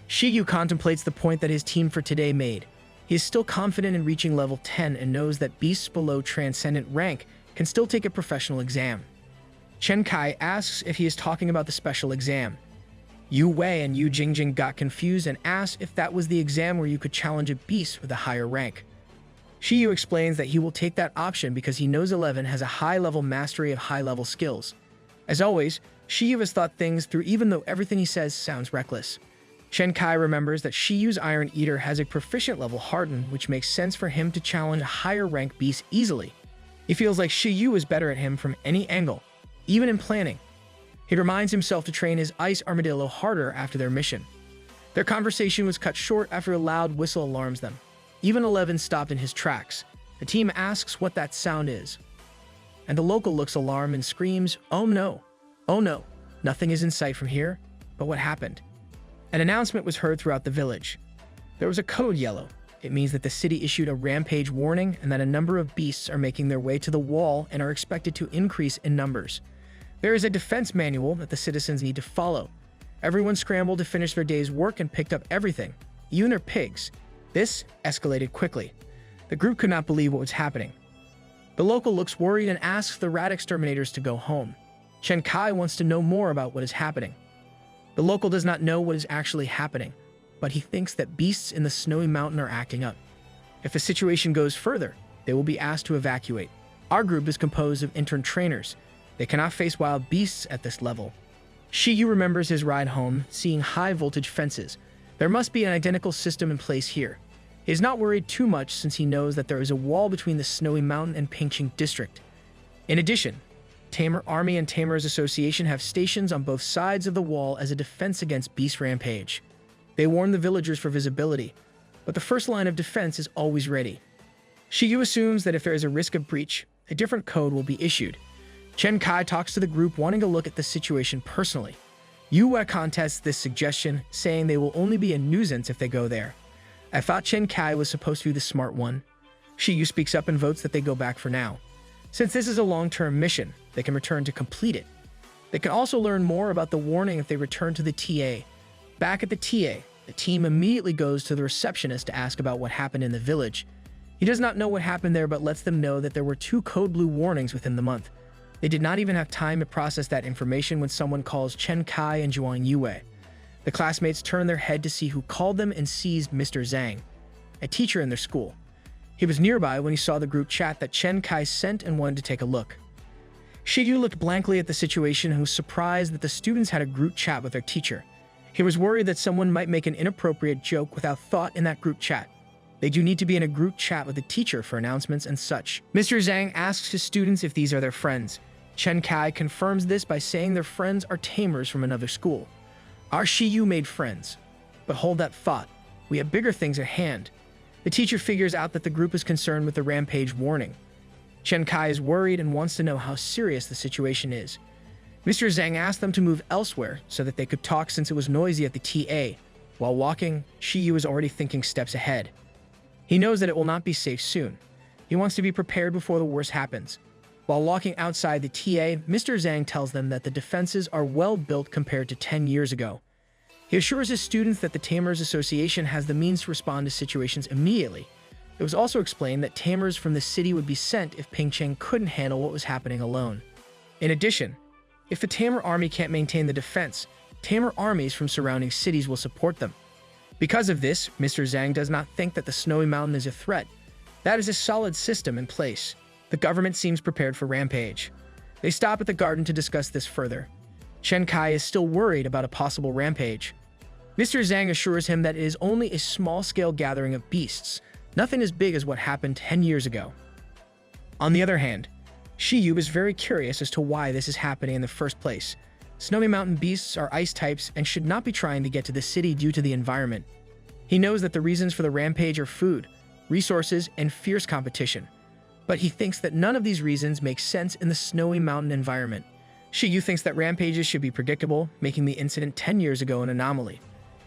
Shi Yu contemplates the point that his team for today made. He is still confident in reaching level 10 and knows that beasts below Transcendent rank can still take a professional exam. Chen Kai asks if he is talking about the special exam. Yu Wei and Yu Jingjing got confused and asked if that was the exam where you could challenge a beast with a higher rank. Shi Yu explains that he will take that option because he knows 11 has a high-level mastery of high-level skills. As always, Shi Yu has thought things through even though everything he says sounds reckless. Chen Kai remembers that Shi Yu's Iron Eater has a proficient level hardened, which makes sense for him to challenge a higher rank beast easily. He feels like Shi Yu is better at him from any angle, even in planning. He reminds himself to train his ice armadillo harder after their mission. Their conversation was cut short after a loud whistle alarms them. Even 11 stopped in his tracks. The team asks what that sound is. And the local looks alarmed and screams, "Oh no! Oh no! Nothing is in sight from here." But what happened? An announcement was heard throughout the village. There was a code yellow. It means that the city issued a rampage warning and that a number of beasts are making their way to the wall and are expected to increase in numbers. There is a defense manual that the citizens need to follow. Everyone scrambled to finish their day's work and picked up everything, even their pigs. This escalated quickly. The group could not believe what was happening. The local looks worried and asks the rat exterminators to go home. Chen Kai wants to know more about what is happening. The local does not know what is actually happening, but he thinks that beasts in the snowy mountain are acting up. If the situation goes further, they will be asked to evacuate. Our group is composed of intern trainers. They cannot face wild beasts at this level. Shi Yu remembers his ride home, seeing high-voltage fences. There must be an identical system in place here. He is not worried too much since he knows that there is a wall between the Snowy Mountain and Pingqing District. In addition, Tamer Army and Tamers Association have stations on both sides of the wall as a defense against beast rampage. They warn the villagers for visibility, but the first line of defense is always ready. Shi Yu assumes that if there is a risk of breach, a different code will be issued. Chen Kai talks to the group wanting to look at the situation personally. Yu Wei contests this suggestion, saying they will only be a nuisance if they go there. I thought Chen Kai was supposed to be the smart one. Shi Yu speaks up and votes that they go back for now. Since this is a long-term mission, they can return to complete it. They can also learn more about the warning if they return to the TA. Back at the TA, the team immediately goes to the receptionist to ask about what happened in the village. He does not know what happened there but lets them know that there were 2 code blue warnings within the month. They did not even have time to process that information when someone calls Chen Kai and Zhuang Yue. The classmates turn their head to see who called them and sees Mr. Zhang, a teacher in their school. He was nearby when he saw the group chat that Chen Kai sent and wanted to take a look. Shi Yu looked blankly at the situation and was surprised that the students had a group chat with their teacher. He was worried that someone might make an inappropriate joke without thought in that group chat. They do need to be in a group chat with the teacher for announcements and such. Mr. Zhang asks his students if these are their friends. Chen Kai confirms this by saying their friends are tamers from another school. Our Shi Yu made friends. But hold that thought. We have bigger things at hand. The teacher figures out that the group is concerned with the rampage warning. Chen Kai is worried and wants to know how serious the situation is. Mr. Zhang asked them to move elsewhere so that they could talk since it was noisy at the TA. While walking, Shi Yu is already thinking steps ahead. He knows that it will not be safe soon. He wants to be prepared before the worst happens. While walking outside the TA, Mr. Zhang tells them that the defenses are well built compared to 10 years ago. He assures his students that the Tamers Association has the means to respond to situations immediately. It was also explained that tamers from the city would be sent if Pingqing couldn't handle what was happening alone. In addition, if the Tamer army can't maintain the defense, Tamer armies from surrounding cities will support them. Because of this, Mr. Zhang does not think that the Snowy Mountain is a threat. That is a solid system in place. The government seems prepared for Rampage. They stop at the garden to discuss this further. Chen Kai is still worried about a possible rampage. Mr. Zhang assures him that it is only a small-scale gathering of beasts, nothing as big as what happened 10 years ago. On the other hand, Shi Yu is very curious as to why this is happening in the first place. Snowy mountain beasts are ice types and should not be trying to get to the city due to the environment. He knows that the reasons for the rampage are food, resources, and fierce competition. But he thinks that none of these reasons make sense in the snowy mountain environment. Shi Yu thinks that rampages should be predictable, making the incident 10 years ago an anomaly.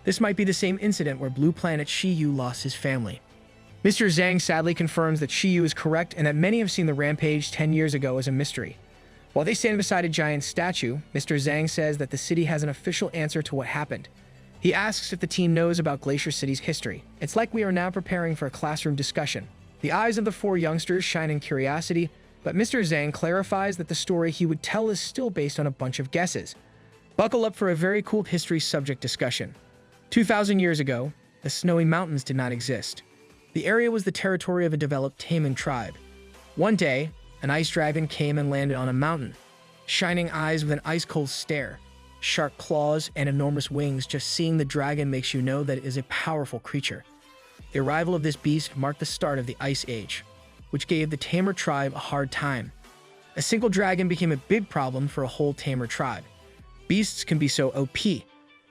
This might be the same incident where Blue Planet Shi Yu lost his family. Mr. Zhang sadly confirms that Shi Yu is correct and that many have seen the rampage 10 years ago as a mystery. While they stand beside a giant statue, Mr. Zhang says that the city has an official answer to what happened. He asks if the team knows about Glacier City's history. It's like we are now preparing for a classroom discussion. The eyes of the four youngsters shine in curiosity, but Mr. Zhang clarifies that the story he would tell is still based on a bunch of guesses. Buckle up for a very cool history subject discussion. 2,000 years ago, the snowy mountains did not exist. The area was the territory of a developed taming tribe. One day, an ice dragon came and landed on a mountain. Shining eyes with an ice-cold stare, sharp claws, and enormous wings. Just seeing the dragon makes you know that it is a powerful creature. The arrival of this beast marked the start of the Ice Age, which gave the Tamer tribe a hard time. A single dragon became a big problem for a whole Tamer tribe. Beasts can be so OP.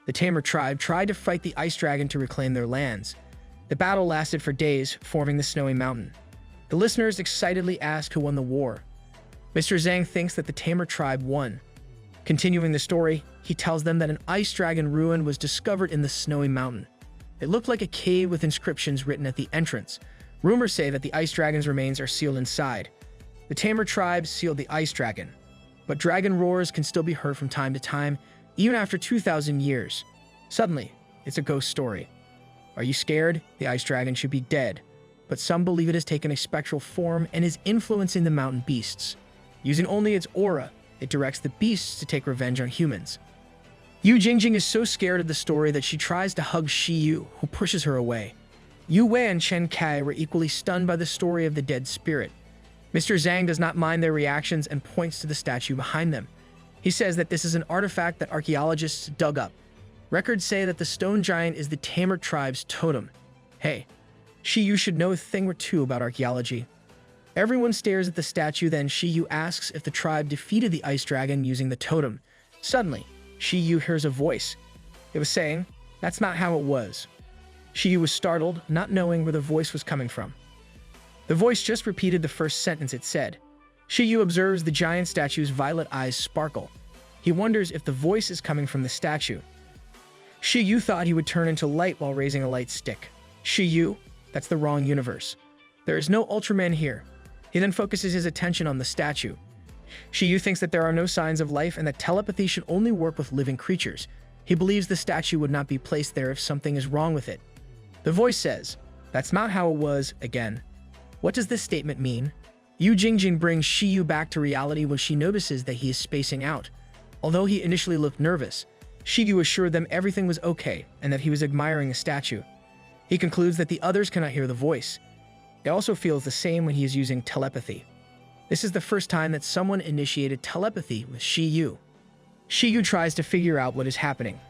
The Tamer tribe tried to fight the ice dragon to reclaim their lands. The battle lasted for days, forming the snowy mountain. The listeners excitedly ask who won the war. Mr. Zhang thinks that the Tamer tribe won. Continuing the story, he tells them that an ice dragon ruin was discovered in the snowy mountain. It looked like a cave with inscriptions written at the entrance. Rumors say that the ice dragon's remains are sealed inside. The Tamer tribe sealed the ice dragon, but dragon roars can still be heard from time to time, even after 2,000 years. Suddenly, it's a ghost story. Are you scared? The ice dragon should be dead, but some believe it has taken a spectral form and is influencing the mountain beasts. Using only its aura, it directs the beasts to take revenge on humans. Yu Jingjing is so scared of the story that she tries to hug Shi Yu, who pushes her away. Yu Wei and Chen Kai were equally stunned by the story of the dead spirit. Mr. Zhang does not mind their reactions and points to the statue behind them. He says that this is an artifact that archaeologists dug up. Records say that the stone giant is the Tamer tribe's totem. Hey, Shi Yu should know a thing or two about archaeology. Everyone stares at the statue, then Shi Yu asks if the tribe defeated the ice dragon using the totem. Suddenly, Shi Yu hears a voice. It was saying, "That's not how it was." Shi Yu was startled, not knowing where the voice was coming from. The voice just repeated the first sentence it said. Shi Yu observes the giant statue's violet eyes sparkle. He wonders if the voice is coming from the statue. Shi Yu thought he would turn into light while raising a light stick. Shi Yu, that's the wrong universe. There is no Ultraman here. He then focuses his attention on the statue. Shi Yu thinks that there are no signs of life and that telepathy should only work with living creatures. He believes the statue would not be placed there if something is wrong with it. The voice says, "That's not how it was," again. What does this statement mean? Yu Jingjing brings Shi Yu back to reality when she notices that he is spacing out. Although he initially looked nervous, Shi Yu assured them everything was okay and that he was admiring the statue. He concludes that the others cannot hear the voice. He also feels the same when he is using telepathy. This is the first time that someone initiated telepathy with Shi Yu. Shi Yu tries to figure out what is happening.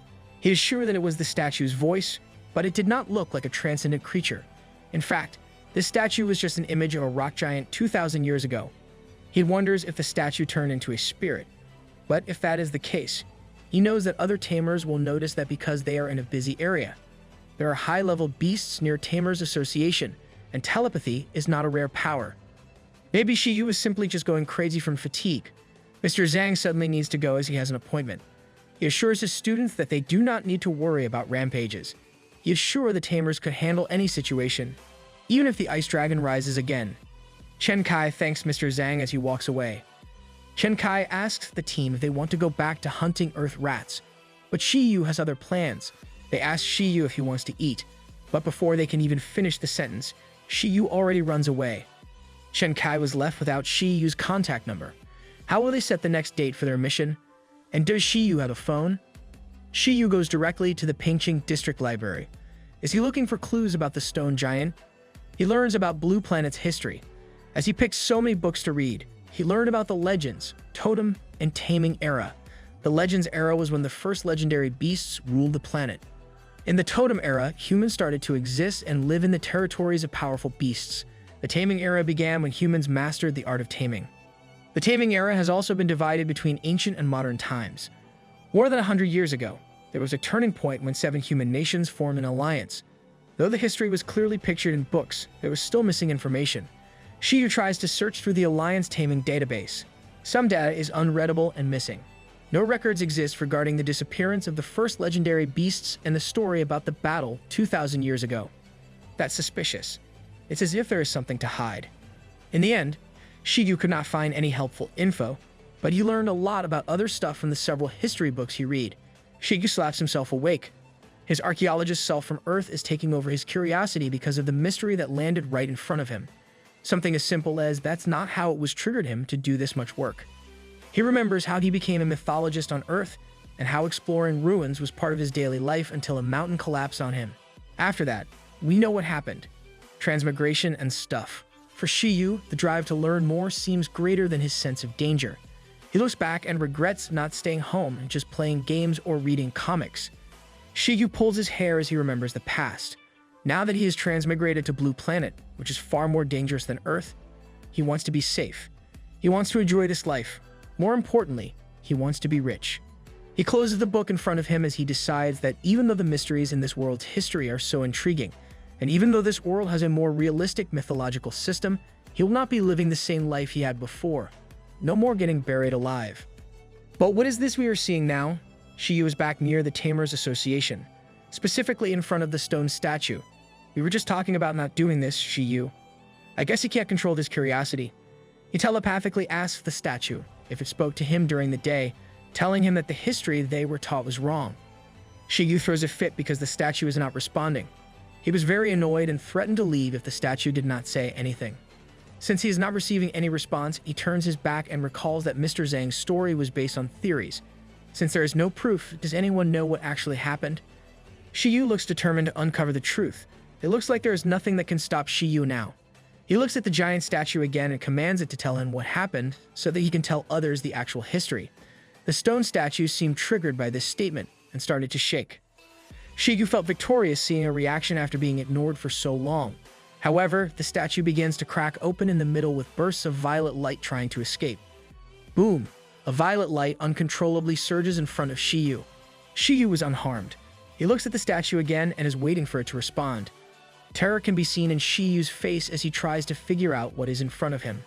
He is sure that it was the statue's voice, but it did not look like a transcendent creature. In fact, this statue was just an image of a rock giant 2,000 years ago. He wonders if the statue turned into a spirit. But if that is the case, he knows that other tamers will notice that because they are in a busy area. There are high-level beasts near Tamers Association, and telepathy is not a rare power. Maybe Shi Yu is simply just going crazy from fatigue. Mr. Zhang suddenly needs to go as he has an appointment. He assures his students that they do not need to worry about rampages. He is sure the Tamers could handle any situation, even if the ice dragon rises again. Chen Kai thanks Mr. Zhang as he walks away. Chen Kai asks the team if they want to go back to hunting earth rats, but Shi Yu has other plans. They ask Shi Yu if he wants to eat, but before they can even finish the sentence, Shi Yu already runs away. Chen Kai was left without Shi Yu's contact number. How will they set the next date for their mission? And does Shi Yu have a phone? Shi Yu goes directly to the Pingqing District Library. Is he looking for clues about the stone giant? He learns about Blue Planet's history. As he picked so many books to read, he learned about the legends, totem, and taming era. The legends era was when the first legendary beasts ruled the planet. In the totem era, humans started to exist and live in the territories of powerful beasts. The taming era began when humans mastered the art of taming. The taming era has also been divided between ancient and modern times. More than 100 years ago, there was a turning point when 7 human nations formed an alliance. Though the history was clearly pictured in books, there was still missing information. Shi Yu tries to search through the Alliance taming database. Some data is unreadable and missing. No records exist regarding the disappearance of the first legendary beasts and the story about the battle 2,000 years ago. That's suspicious. It's as if there is something to hide. In the end, Shi Yu could not find any helpful info, but he learned a lot about other stuff from the several history books he read. Shi Yu slaps himself awake. His archaeologist self from Earth is taking over his curiosity because of the mystery that landed right in front of him. Something as simple as that's not how it was triggered him to do this much work. He remembers how he became a mythologist on Earth and how exploring ruins was part of his daily life until a mountain collapsed on him. After that, we know what happened. Transmigration and stuff. For Shi Yu, the drive to learn more seems greater than his sense of danger. He looks back and regrets not staying home and just playing games or reading comics. Shi Yu pulls his hair as he remembers the past. Now that he is transmigrated to Blue Planet, which is far more dangerous than Earth, he wants to be safe. He wants to enjoy this life. More importantly, he wants to be rich. He closes the book in front of him as he decides that even though the mysteries in this world's history are so intriguing, and even though this world has a more realistic mythological system, he will not be living the same life he had before. No more getting buried alive. But what is this we are seeing now? Shi Yu is back near the Tamers Association, specifically in front of the stone statue. We were just talking about not doing this, Shi Yu. I guess he can't control his curiosity. He telepathically asks the statue if it spoke to him during the day, telling him that the history they were taught was wrong. Shi Yu throws a fit because the statue is not responding. He was very annoyed and threatened to leave if the statue did not say anything. Since he is not receiving any response, he turns his back and recalls that Mr. Zhang's story was based on theories. Since there is no proof, does anyone know what actually happened? Shi Yu looks determined to uncover the truth. It looks like there is nothing that can stop Shi Yu now. He looks at the giant statue again and commands it to tell him what happened so that he can tell others the actual history. The stone statue seemed triggered by this statement and started to shake. Shi Yu felt victorious seeing a reaction after being ignored for so long. However, the statue begins to crack open in the middle with bursts of violet light trying to escape. Boom! A violet light uncontrollably surges in front of Shi Yu. Shi Yu is unharmed. He looks at the statue again and is waiting for it to respond. Terror can be seen in Shi Yu's face as he tries to figure out what is in front of him.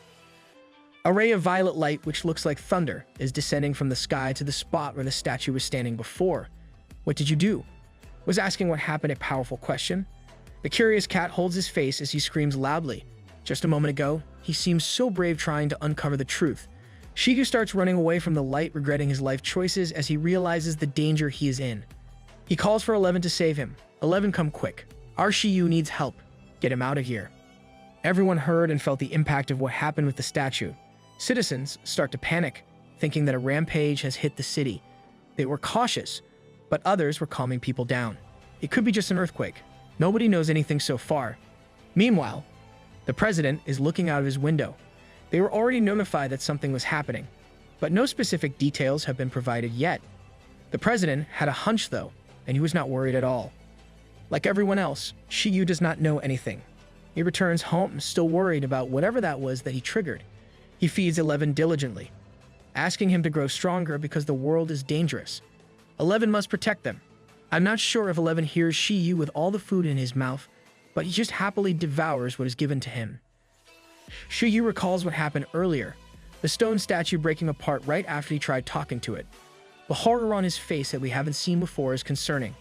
A ray of violet light, which looks like thunder, is descending from the sky to the spot where the statue was standing before. What did you do? Was asking what happened a powerful question? The curious cat holds his face as he screams loudly. Just a moment ago, he seems so brave trying to uncover the truth. Shi Yu starts running away from the light, regretting his life choices as he realizes the danger he is in. He calls for 11 to save him. 11, come quick. Our Shi Yu needs help. Get him out of here. Everyone heard and felt the impact of what happened with the statue. Citizens start to panic, thinking that a rampage has hit the city. They were cautious, but others were calming people down. It could be just an earthquake. Nobody knows anything so far. Meanwhile, the president is looking out of his window. They were already notified that something was happening, but no specific details have been provided yet. The president had a hunch though, and he was not worried at all. Like everyone else, Shi Yu does not know anything. He returns home still worried about whatever that was that he triggered. He feeds 11 diligently, asking him to grow stronger because the world is dangerous. 11 must protect them. I'm not sure if 11 hears Shi Yu with all the food in his mouth, but he just happily devours what is given to him. Shi Yu recalls what happened earlier, the stone statue breaking apart right after he tried talking to it. The horror on his face that we haven't seen before is concerning.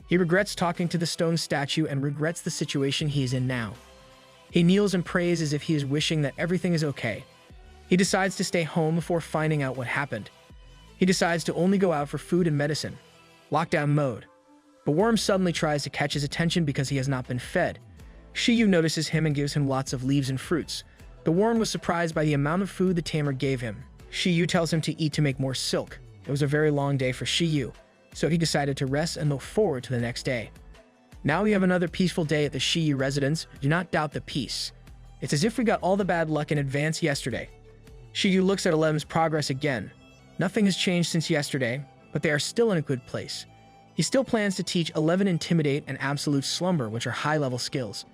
He regrets talking to the stone statue and regrets the situation he is in now. He kneels and prays as if he is wishing that everything is okay. He decides to stay home before finding out what happened. He decides to only go out for food and medicine. Lockdown mode. The worm suddenly tries to catch his attention because he has not been fed. Shi Yu notices him and gives him lots of leaves and fruits. The worm was surprised by the amount of food the tamer gave him. Shi Yu tells him to eat to make more silk. It was a very long day for Shi Yu, so he decided to rest and look forward to the next day. Now we have another peaceful day at the Shi Yu residence. Do not doubt the peace. It's as if we got all the bad luck in advance yesterday. Shi Yu looks at 11's progress again. Nothing has changed since yesterday, but they are still in a good place. He still plans to teach 11 Intimidate and Absolute Slumber, which are high-level skills.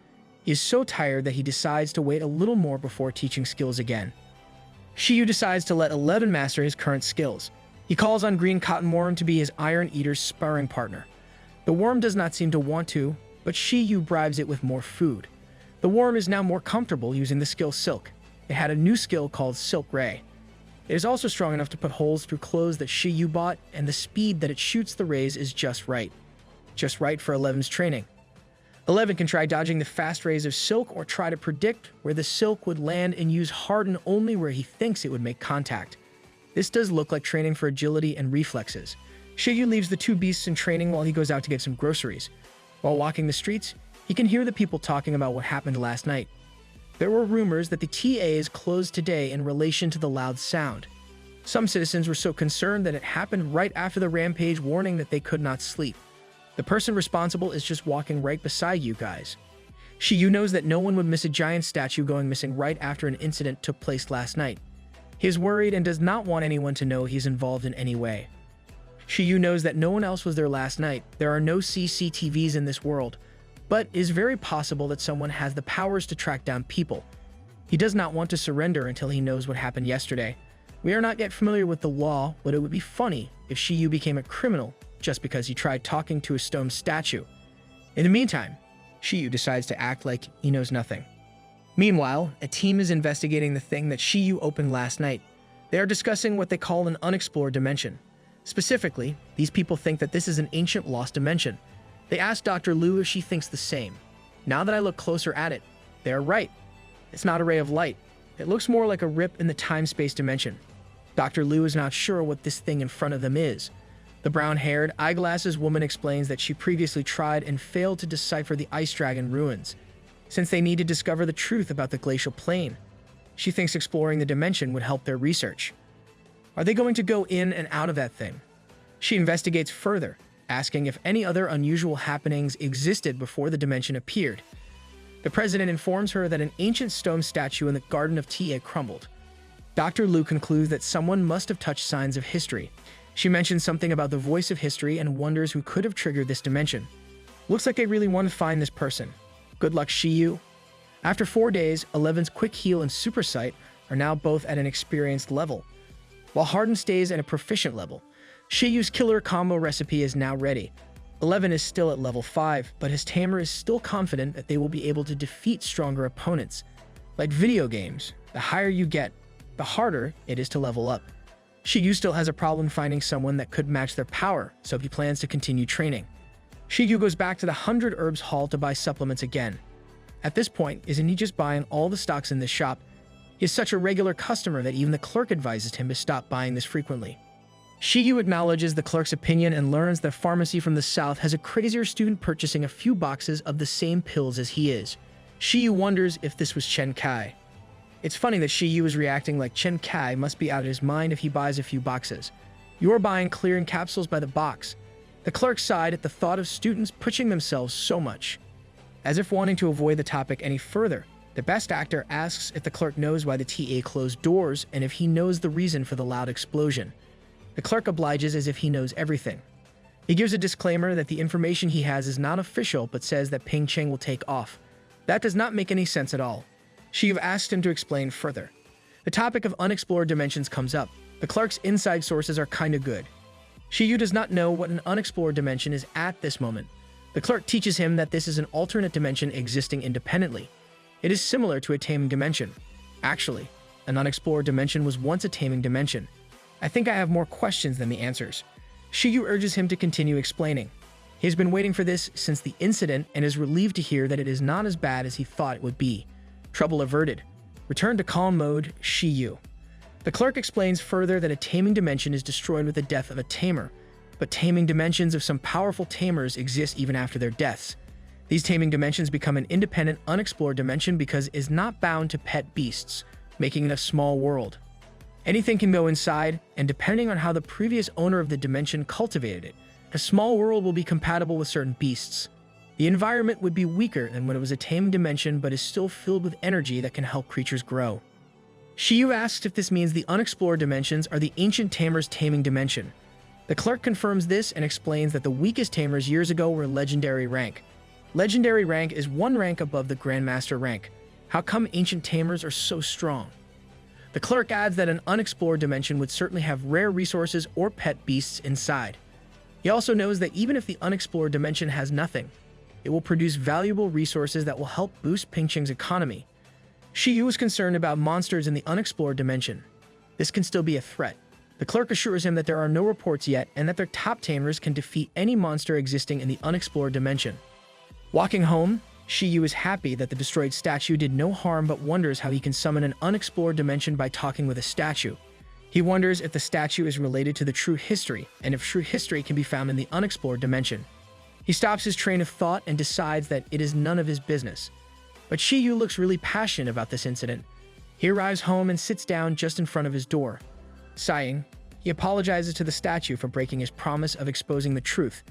He is so tired that he decides to wait a little more before teaching skills again. Shi Yu decides to let 11 master his current skills. He calls on Green Cotton Worm to be his Iron Eater's sparring partner. The worm does not seem to want to, but Shi Yu bribes it with more food. The worm is now more comfortable using the skill Silk. It had a new skill called Silk Ray. It is also strong enough to put holes through clothes that Shi Yu bought, and the speed that it shoots the rays is just right. Just right for 11's training. 11 can try dodging the fast rays of Silk or try to predict where the Silk would land and use Harden only where he thinks it would make contact. This does look like training for agility and reflexes. Shi Yu leaves the two beasts in training while he goes out to get some groceries. While walking the streets, he can hear the people talking about what happened last night. There were rumors that the TA is closed today in relation to the loud sound. Some citizens were so concerned that it happened right after the Rampage warning that they could not sleep. The person responsible is just walking right beside you guys. Shi Yu knows that no one would miss a giant statue going missing right after an incident took place last night. He is worried and does not want anyone to know he's involved in any way. Shi Yu knows that no one else was there last night. There are no CCTVs in this world, but it is very possible that someone has the powers to track down people. He does not want to surrender until he knows what happened yesterday. We are not yet familiar with the law, but it would be funny if Shi Yu became a criminal just because he tried talking to a stone statue. In the meantime, Shi Yu decides to act like he knows nothing. Meanwhile, a team is investigating the thing that Shi Yu opened last night. They are discussing what they call an unexplored dimension. Specifically, these people think that this is an ancient lost dimension. They ask Dr. Liu if she thinks the same. Now that I look closer at it, they are right. It's not a ray of light. It looks more like a rip in the time-space dimension. Dr. Liu is not sure what this thing in front of them is. The brown-haired, eyeglasses woman explains that she previously tried and failed to decipher the Ice Dragon ruins, since they need to discover the truth about the glacial plain. She thinks exploring the dimension would help their research. Are they going to go in and out of that thing? She investigates further, asking if any other unusual happenings existed before the dimension appeared. The president informs her that an ancient stone statue in the Garden of TA crumbled. Dr. Liu concludes that someone must have touched signs of history. She mentions something about the voice of history and wonders who could have triggered this dimension. Looks like they really want to find this person. Good luck, Shi Yu. After 4 days, 11's Quick Heal and Super Sight are now both at an experienced level, while Harden stays at a proficient level. Shi Yu's killer combo recipe is now ready. 11 is still at level 5, but his Tamer is still confident that they will be able to defeat stronger opponents. Like video games, the higher you get, the harder it is to level up. Shi Yu still has a problem finding someone that could match their power, so he plans to continue training. Shi Yu goes back to the 100 Herbs Hall to buy supplements again. At this point, isn't he just buying all the stocks in this shop? He is such a regular customer that even the clerk advises him to stop buying this frequently. Shi Yu acknowledges the clerk's opinion and learns that pharmacy from the south has a crazier student purchasing a few boxes of the same pills as he is. Shi Yu wonders if this was Chen Kai. It's funny that Shi Yu is reacting like Chen Kai must be out of his mind if he buys a few boxes. You're buying clearing capsules by the box. The clerk sighed at the thought of students pushing themselves so much. As if wanting to avoid the topic any further, the best actor asks if the clerk knows why the TA closed doors and if he knows the reason for the loud explosion. The clerk obliges as if he knows everything. He gives a disclaimer that the information he has is not official but says that Ping Cheng will take off. That does not make any sense at all. Shi Yu asked him to explain further. The topic of unexplored dimensions comes up. The clerk's inside sources are kinda good. Shi Yu does not know what an unexplored dimension is at this moment. The clerk teaches him that this is an alternate dimension existing independently. It is similar to a taming dimension. Actually, an unexplored dimension was once a taming dimension. I think I have more questions than the answers. Shi Yu urges him to continue explaining. He has been waiting for this since the incident and is relieved to hear that it is not as bad as he thought it would be. Trouble averted. Return to calm mode, Shi Yu. The clerk explains further that a taming dimension is destroyed with the death of a tamer, but taming dimensions of some powerful tamers exist even after their deaths. These taming dimensions become an independent, unexplored dimension because it is not bound to pet beasts, making it a small world. Anything can go inside, and depending on how the previous owner of the dimension cultivated it, a small world will be compatible with certain beasts. The environment would be weaker than when it was a tame dimension, but is still filled with energy that can help creatures grow. Shi Yu asks if this means the unexplored dimensions are the ancient tamers' taming dimension. The clerk confirms this and explains that the weakest tamers years ago were legendary rank. Legendary rank is one rank above the Grandmaster rank. How come ancient tamers are so strong? The clerk adds that an unexplored dimension would certainly have rare resources or pet beasts inside. He also knows that even if the unexplored dimension has nothing, it will produce valuable resources that will help boost Pingqing's economy. Shi Yu is concerned about monsters in the unexplored dimension. This can still be a threat. The clerk assures him that there are no reports yet and that their top tamers can defeat any monster existing in the unexplored dimension. Walking home, Shi Yu is happy that the destroyed statue did no harm but wonders how he can summon an unexplored dimension by talking with a statue. He wonders if the statue is related to the true history and if true history can be found in the unexplored dimension. He stops his train of thought and decides that it is none of his business. But Shi Yu looks really passionate about this incident. He arrives home and sits down just in front of his door. Sighing, he apologizes to the statue for breaking his promise of exposing the truth.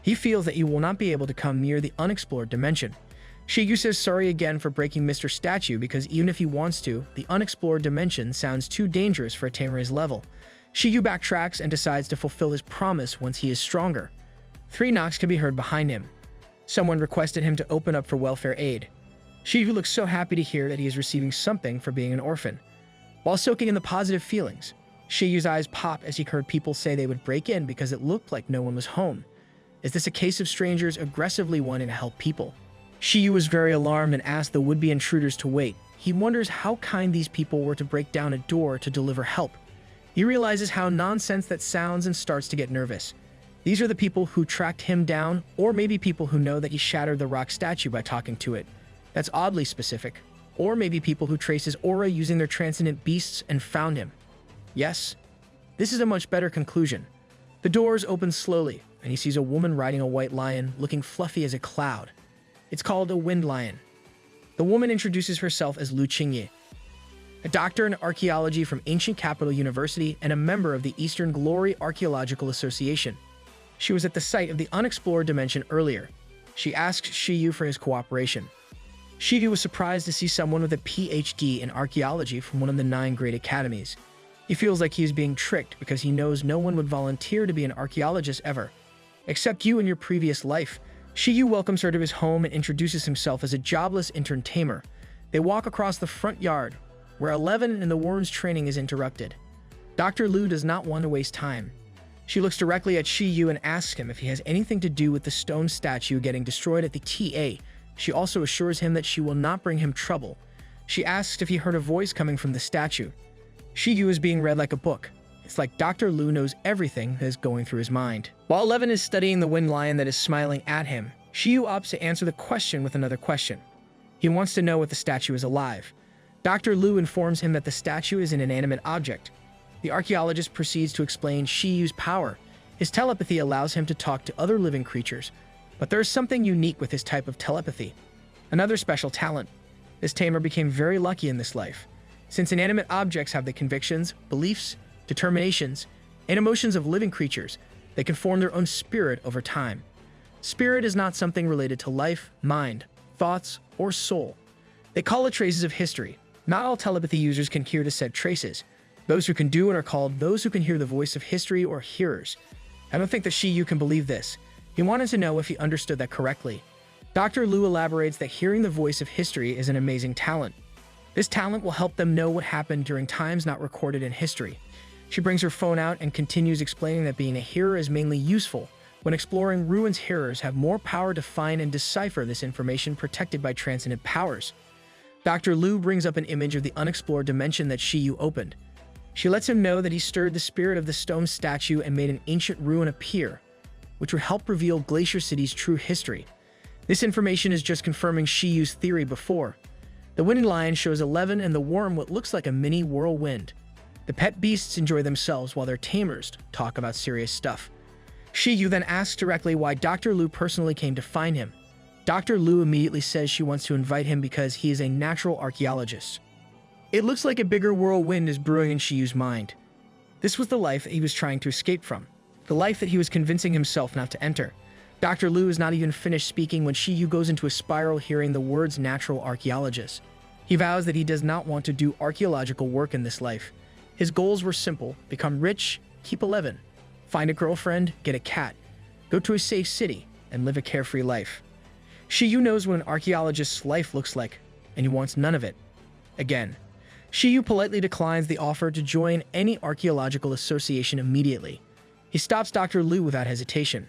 He feels that he will not be able to come near the unexplored dimension. Shi Yu says sorry again for breaking Mr. Statue because even if he wants to, the unexplored dimension sounds too dangerous for a tamer his level. Shi Yu backtracks and decides to fulfill his promise once he is stronger. 3 knocks can be heard behind him. Someone requested him to open up for welfare aid. Shi Yu looks so happy to hear that he is receiving something for being an orphan. While soaking in the positive feelings, Shi Yu's eyes pop as he heard people say they would break in because it looked like no one was home. Is this a case of strangers aggressively wanting to help people? Shi Yu was very alarmed and asked the would-be intruders to wait. He wonders how kind these people were to break down a door to deliver help. He realizes how nonsense that sounds and starts to get nervous. These are the people who tracked him down, or maybe people who know that he shattered the rock statue by talking to it. That's oddly specific. Or maybe people who trace his aura using their transcendent beasts and found him. Yes, this is a much better conclusion. The doors open slowly, and he sees a woman riding a white lion looking fluffy as a cloud. It's called a wind lion. The woman introduces herself as Lu Qingye, a doctor in archaeology from Ancient Capital University and a member of the Eastern Glory Archaeological Association. She was at the site of the unexplored dimension earlier. She asks Shi Yu for his cooperation. Shi Yu was surprised to see someone with a PhD in archaeology from one of the 9 great academies. He feels like he is being tricked because he knows no one would volunteer to be an archaeologist ever. Except you in your previous life. Shi Yu welcomes her to his home and introduces himself as a jobless intern tamer. They walk across the front yard, where 11 and the worm's training is interrupted. Dr. Lu does not want to waste time. She looks directly at Shi Yu and asks him if he has anything to do with the stone statue getting destroyed at the TA. She also assures him that she will not bring him trouble. She asks if he heard a voice coming from the statue. Shi Yu is being read like a book. It's like Dr. Lu knows everything that is going through his mind. While 11 is studying the wind lion that is smiling at him, Shi Yu opts to answer the question with another question. He wants to know if the statue is alive. Dr. Lu informs him that the statue is an inanimate object. The archaeologist proceeds to explain Shi Yu's power. His telepathy allows him to talk to other living creatures, but there is something unique with his type of telepathy. Another special talent. This tamer became very lucky in this life. Since inanimate objects have the convictions, beliefs, determinations, and emotions of living creatures, they can form their own spirit over time. Spirit is not something related to life, mind, thoughts, or soul. They call it traces of history. Not all telepathy users can hear the said traces. Those who can do it are called those who can hear the voice of history or hearers. I don't think that Shi Yu can believe this. He wanted to know if he understood that correctly. Dr. Lu elaborates that hearing the voice of history is an amazing talent. This talent will help them know what happened during times not recorded in history. She brings her phone out and continues explaining that being a hearer is mainly useful. When exploring ruins, hearers have more power to find and decipher this information protected by transcendent powers. Dr. Lu brings up an image of the unexplored dimension that Shi Yu opened. She lets him know that he stirred the spirit of the stone statue and made an ancient ruin appear, which would help reveal Glacier City's true history. This information is just confirming Shi Yu's theory before. The wind lion shows 11 and the worm what looks like a mini whirlwind. The pet beasts enjoy themselves while their tamers talk about serious stuff. Shi Yu then asks directly why Dr. Lu personally came to find him. Dr. Lu immediately says she wants to invite him because he is a natural archaeologist. It looks like a bigger whirlwind is brewing in Shi Yu's mind. This was the life that he was trying to escape from, the life that he was convincing himself not to enter. Dr. Lu is not even finished speaking when Shi Yu goes into a spiral hearing the words natural archaeologist. He vows that he does not want to do archaeological work in this life. His goals were simple: become rich, keep 11, find a girlfriend, get a cat, go to a safe city, and live a carefree life. Shi Yu knows what an archaeologist's life looks like, and he wants none of it. Again, Shi Yu politely declines the offer to join any archaeological association immediately. He stops Dr. Lu without hesitation.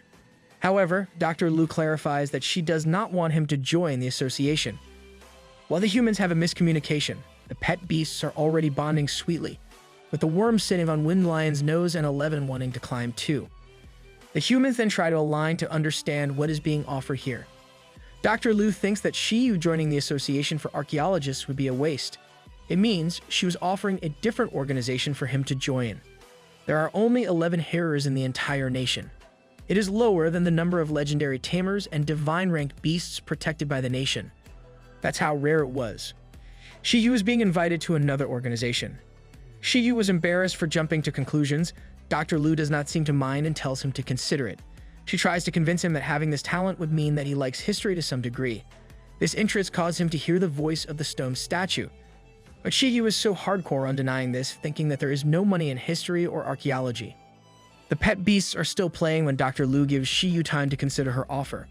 However, Dr. Lu clarifies that she does not want him to join the association. While the humans have a miscommunication, the pet beasts are already bonding sweetly, with the worm sitting on Wind Lion's nose and 11 wanting to climb too. The humans then try to align to understand what is being offered here. Dr. Lu thinks that Shi Yu joining the association for archaeologists would be a waste. It means she was offering a different organization for him to join. There are only 11 hearers in the entire nation. It is lower than the number of legendary tamers and divine-ranked beasts protected by the nation. That's how rare it was. Shi Yu is being invited to another organization. Shi Yu was embarrassed for jumping to conclusions. Dr. Lu does not seem to mind and tells him to consider it. She tries to convince him that having this talent would mean that he likes history to some degree. This interest caused him to hear the voice of the stone statue. But Shi Yu is so hardcore on denying this, thinking that there is no money in history or archaeology. The pet beasts are still playing when Dr. Lu gives Shi Yu time to consider her offer.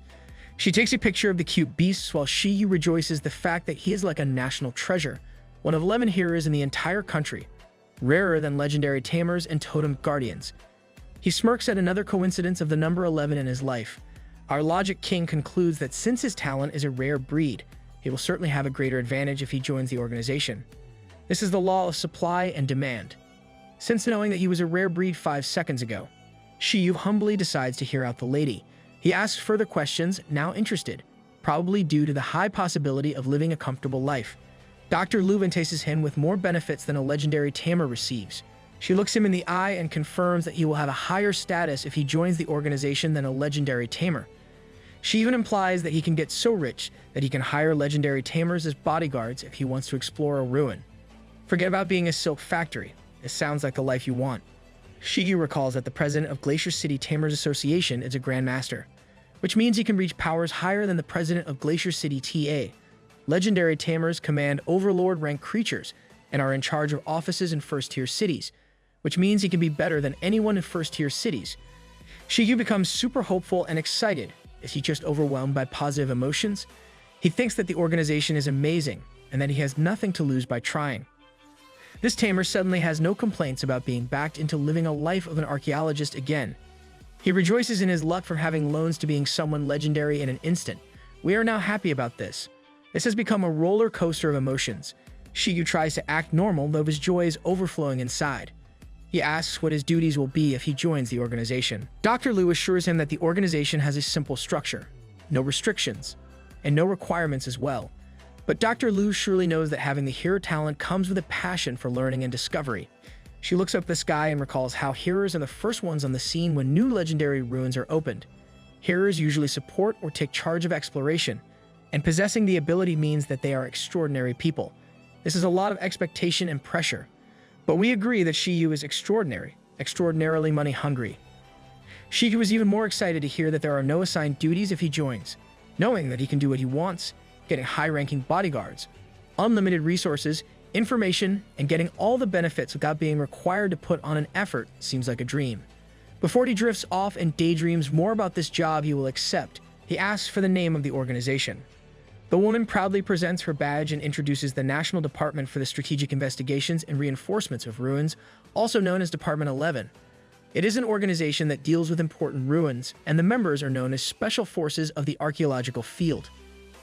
She takes a picture of the cute beasts while Shi Yu rejoices the fact that he is like a national treasure, one of 11 hearers in the entire country, rarer than legendary tamers and totem guardians. He smirks at another coincidence of the number 11 in his life. Our logic king concludes that since his talent is a rare breed, he will certainly have a greater advantage if he joins the organization. This is the law of supply and demand. Since knowing that he was a rare breed 5 seconds ago, Shi Yu humbly decides to hear out the lady. He asks further questions, now interested, probably due to the high possibility of living a comfortable life. Dr. Lu entices him with more benefits than a legendary tamer receives. She looks him in the eye and confirms that he will have a higher status if he joins the organization than a legendary tamer. She even implies that he can get so rich that he can hire legendary tamers as bodyguards if he wants to explore a ruin. Forget about being a silk factory. It sounds like the life you want. Shi Yu recalls that the president of Glacier City Tamers Association is a grandmaster, which means he can reach powers higher than the president of Glacier City TA. Legendary tamers command overlord-ranked creatures and are in charge of offices in first-tier cities, which means he can be better than anyone in first-tier cities. Shi Yu becomes super hopeful and excited. Is he just overwhelmed by positive emotions? He thinks that the organization is amazing and that he has nothing to lose by trying. This tamer suddenly has no complaints about being backed into living a life of an archaeologist again. He rejoices in his luck from having loans to being someone legendary in an instant. We are now happy about this. This has become a roller coaster of emotions. Shi Yu tries to act normal, though his joy is overflowing inside. He asks what his duties will be if he joins the organization. Dr. Lu assures him that the organization has a simple structure, no restrictions, and no requirements as well. But Dr. Lu surely knows that having the hero talent comes with a passion for learning and discovery. She looks up the sky and recalls how hearers are the first ones on the scene when new legendary ruins are opened. Hearers usually support or take charge of exploration, and possessing the ability means that they are extraordinary people. This is a lot of expectation and pressure. But we agree that Shi Yu is extraordinary, extraordinarily money-hungry. Shi Yu is even more excited to hear that there are no assigned duties if he joins, knowing that he can do what he wants, getting high-ranking bodyguards, unlimited resources, information, and getting all the benefits without being required to put on an effort seems like a dream. Before he drifts off and daydreams more about this job he will accept, he asks for the name of the organization. The woman proudly presents her badge and introduces the National Department for the Strategic Investigations and Reinforcements of Ruins, also known as Department 11. It is an organization that deals with important ruins, and the members are known as Special Forces of the Archaeological Field.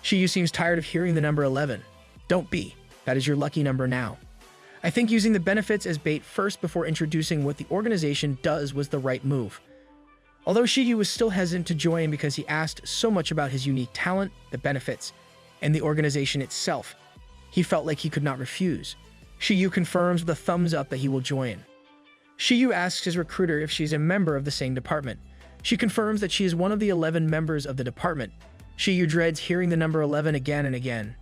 Shi Yu seems tired of hearing the number 11. Don't be. That is your lucky number now. I think using the benefits as bait first before introducing what the organization does was the right move. Although Shi Yu was still hesitant to join because he asked so much about his unique talent, the benefits, and the organization itself, he felt like he could not refuse. Shi Yu confirms with a thumbs up that he will join. Shi Yu asks his recruiter if she's a member of the same department. She confirms that she is one of the 11 members of the department. Shi Yu dreads hearing the number 11 again and again.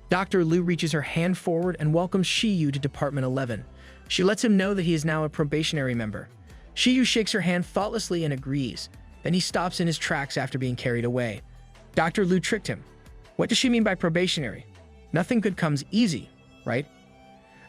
Dr. Lu reaches her hand forward and welcomes Shi Yu to Department 11. She lets him know that he is now a probationary member. Shi Yu shakes her hand thoughtlessly and agrees. Then he stops in his tracks after being carried away. Dr. Lu tricked him. What does she mean by probationary? Nothing good comes easy, right?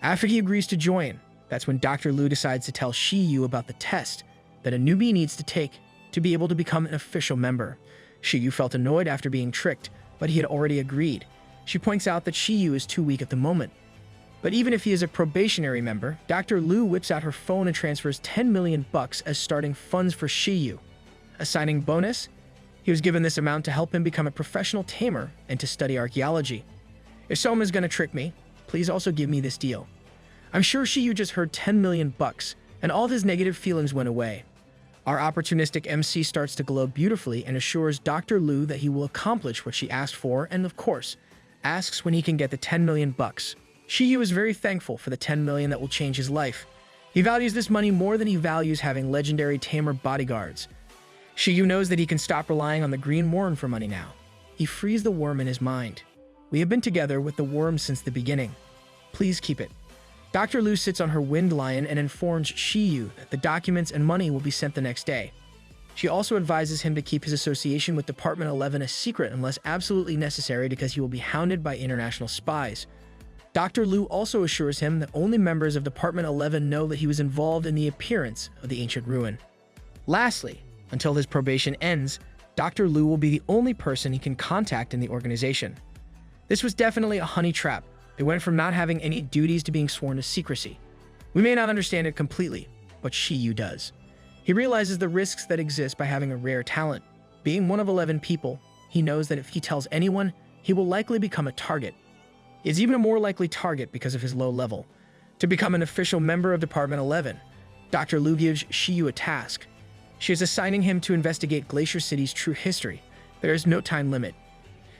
After he agrees to join, that's when Dr. Lu decides to tell Shi Yu about the test that a newbie needs to take to be able to become an official member. Shi Yu felt annoyed after being tricked, but he had already agreed. She points out that Shi Yu is too weak at the moment. But even if he is a probationary member, Dr. Lu whips out her phone and transfers 10 million bucks as starting funds for Shi Yu. A signing bonus? He was given this amount to help him become a professional tamer and to study archaeology. If someone is going to trick me, please also give me this deal. I'm sure Shi Yu just heard 10 million bucks, and all of his negative feelings went away. Our opportunistic MC starts to glow beautifully and assures Dr. Lu that he will accomplish what she asked for and, of course, asks when he can get the 10 million bucks. Shi Yu is very thankful for the 10 million that will change his life. He values this money more than he values having legendary tamer bodyguards. Shi Yu knows that he can stop relying on the green worm for money now. He frees the worm in his mind. We have been together with the worm since the beginning. Please keep it. Dr. Lu sits on her wind lion and informs Shi Yu that the documents and money will be sent the next day. She also advises him to keep his association with Department 11 a secret unless absolutely necessary because he will be hounded by international spies. Dr. Lu also assures him that only members of Department 11 know that he was involved in the appearance of the ancient ruin. Lastly, until his probation ends, Dr. Lu will be the only person he can contact in the organization. This was definitely a honey trap. They went from not having any duties to being sworn to secrecy. We may not understand it completely, but Shi Yu does. He realizes the risks that exist by having a rare talent. Being one of 11 people, he knows that if he tells anyone, he will likely become a target. He is even a more likely target because of his low level. To become an official member of Department 11, Dr. Lu gives Shi Yu a task. She is assigning him to investigate Glacier City's true history. There is no time limit.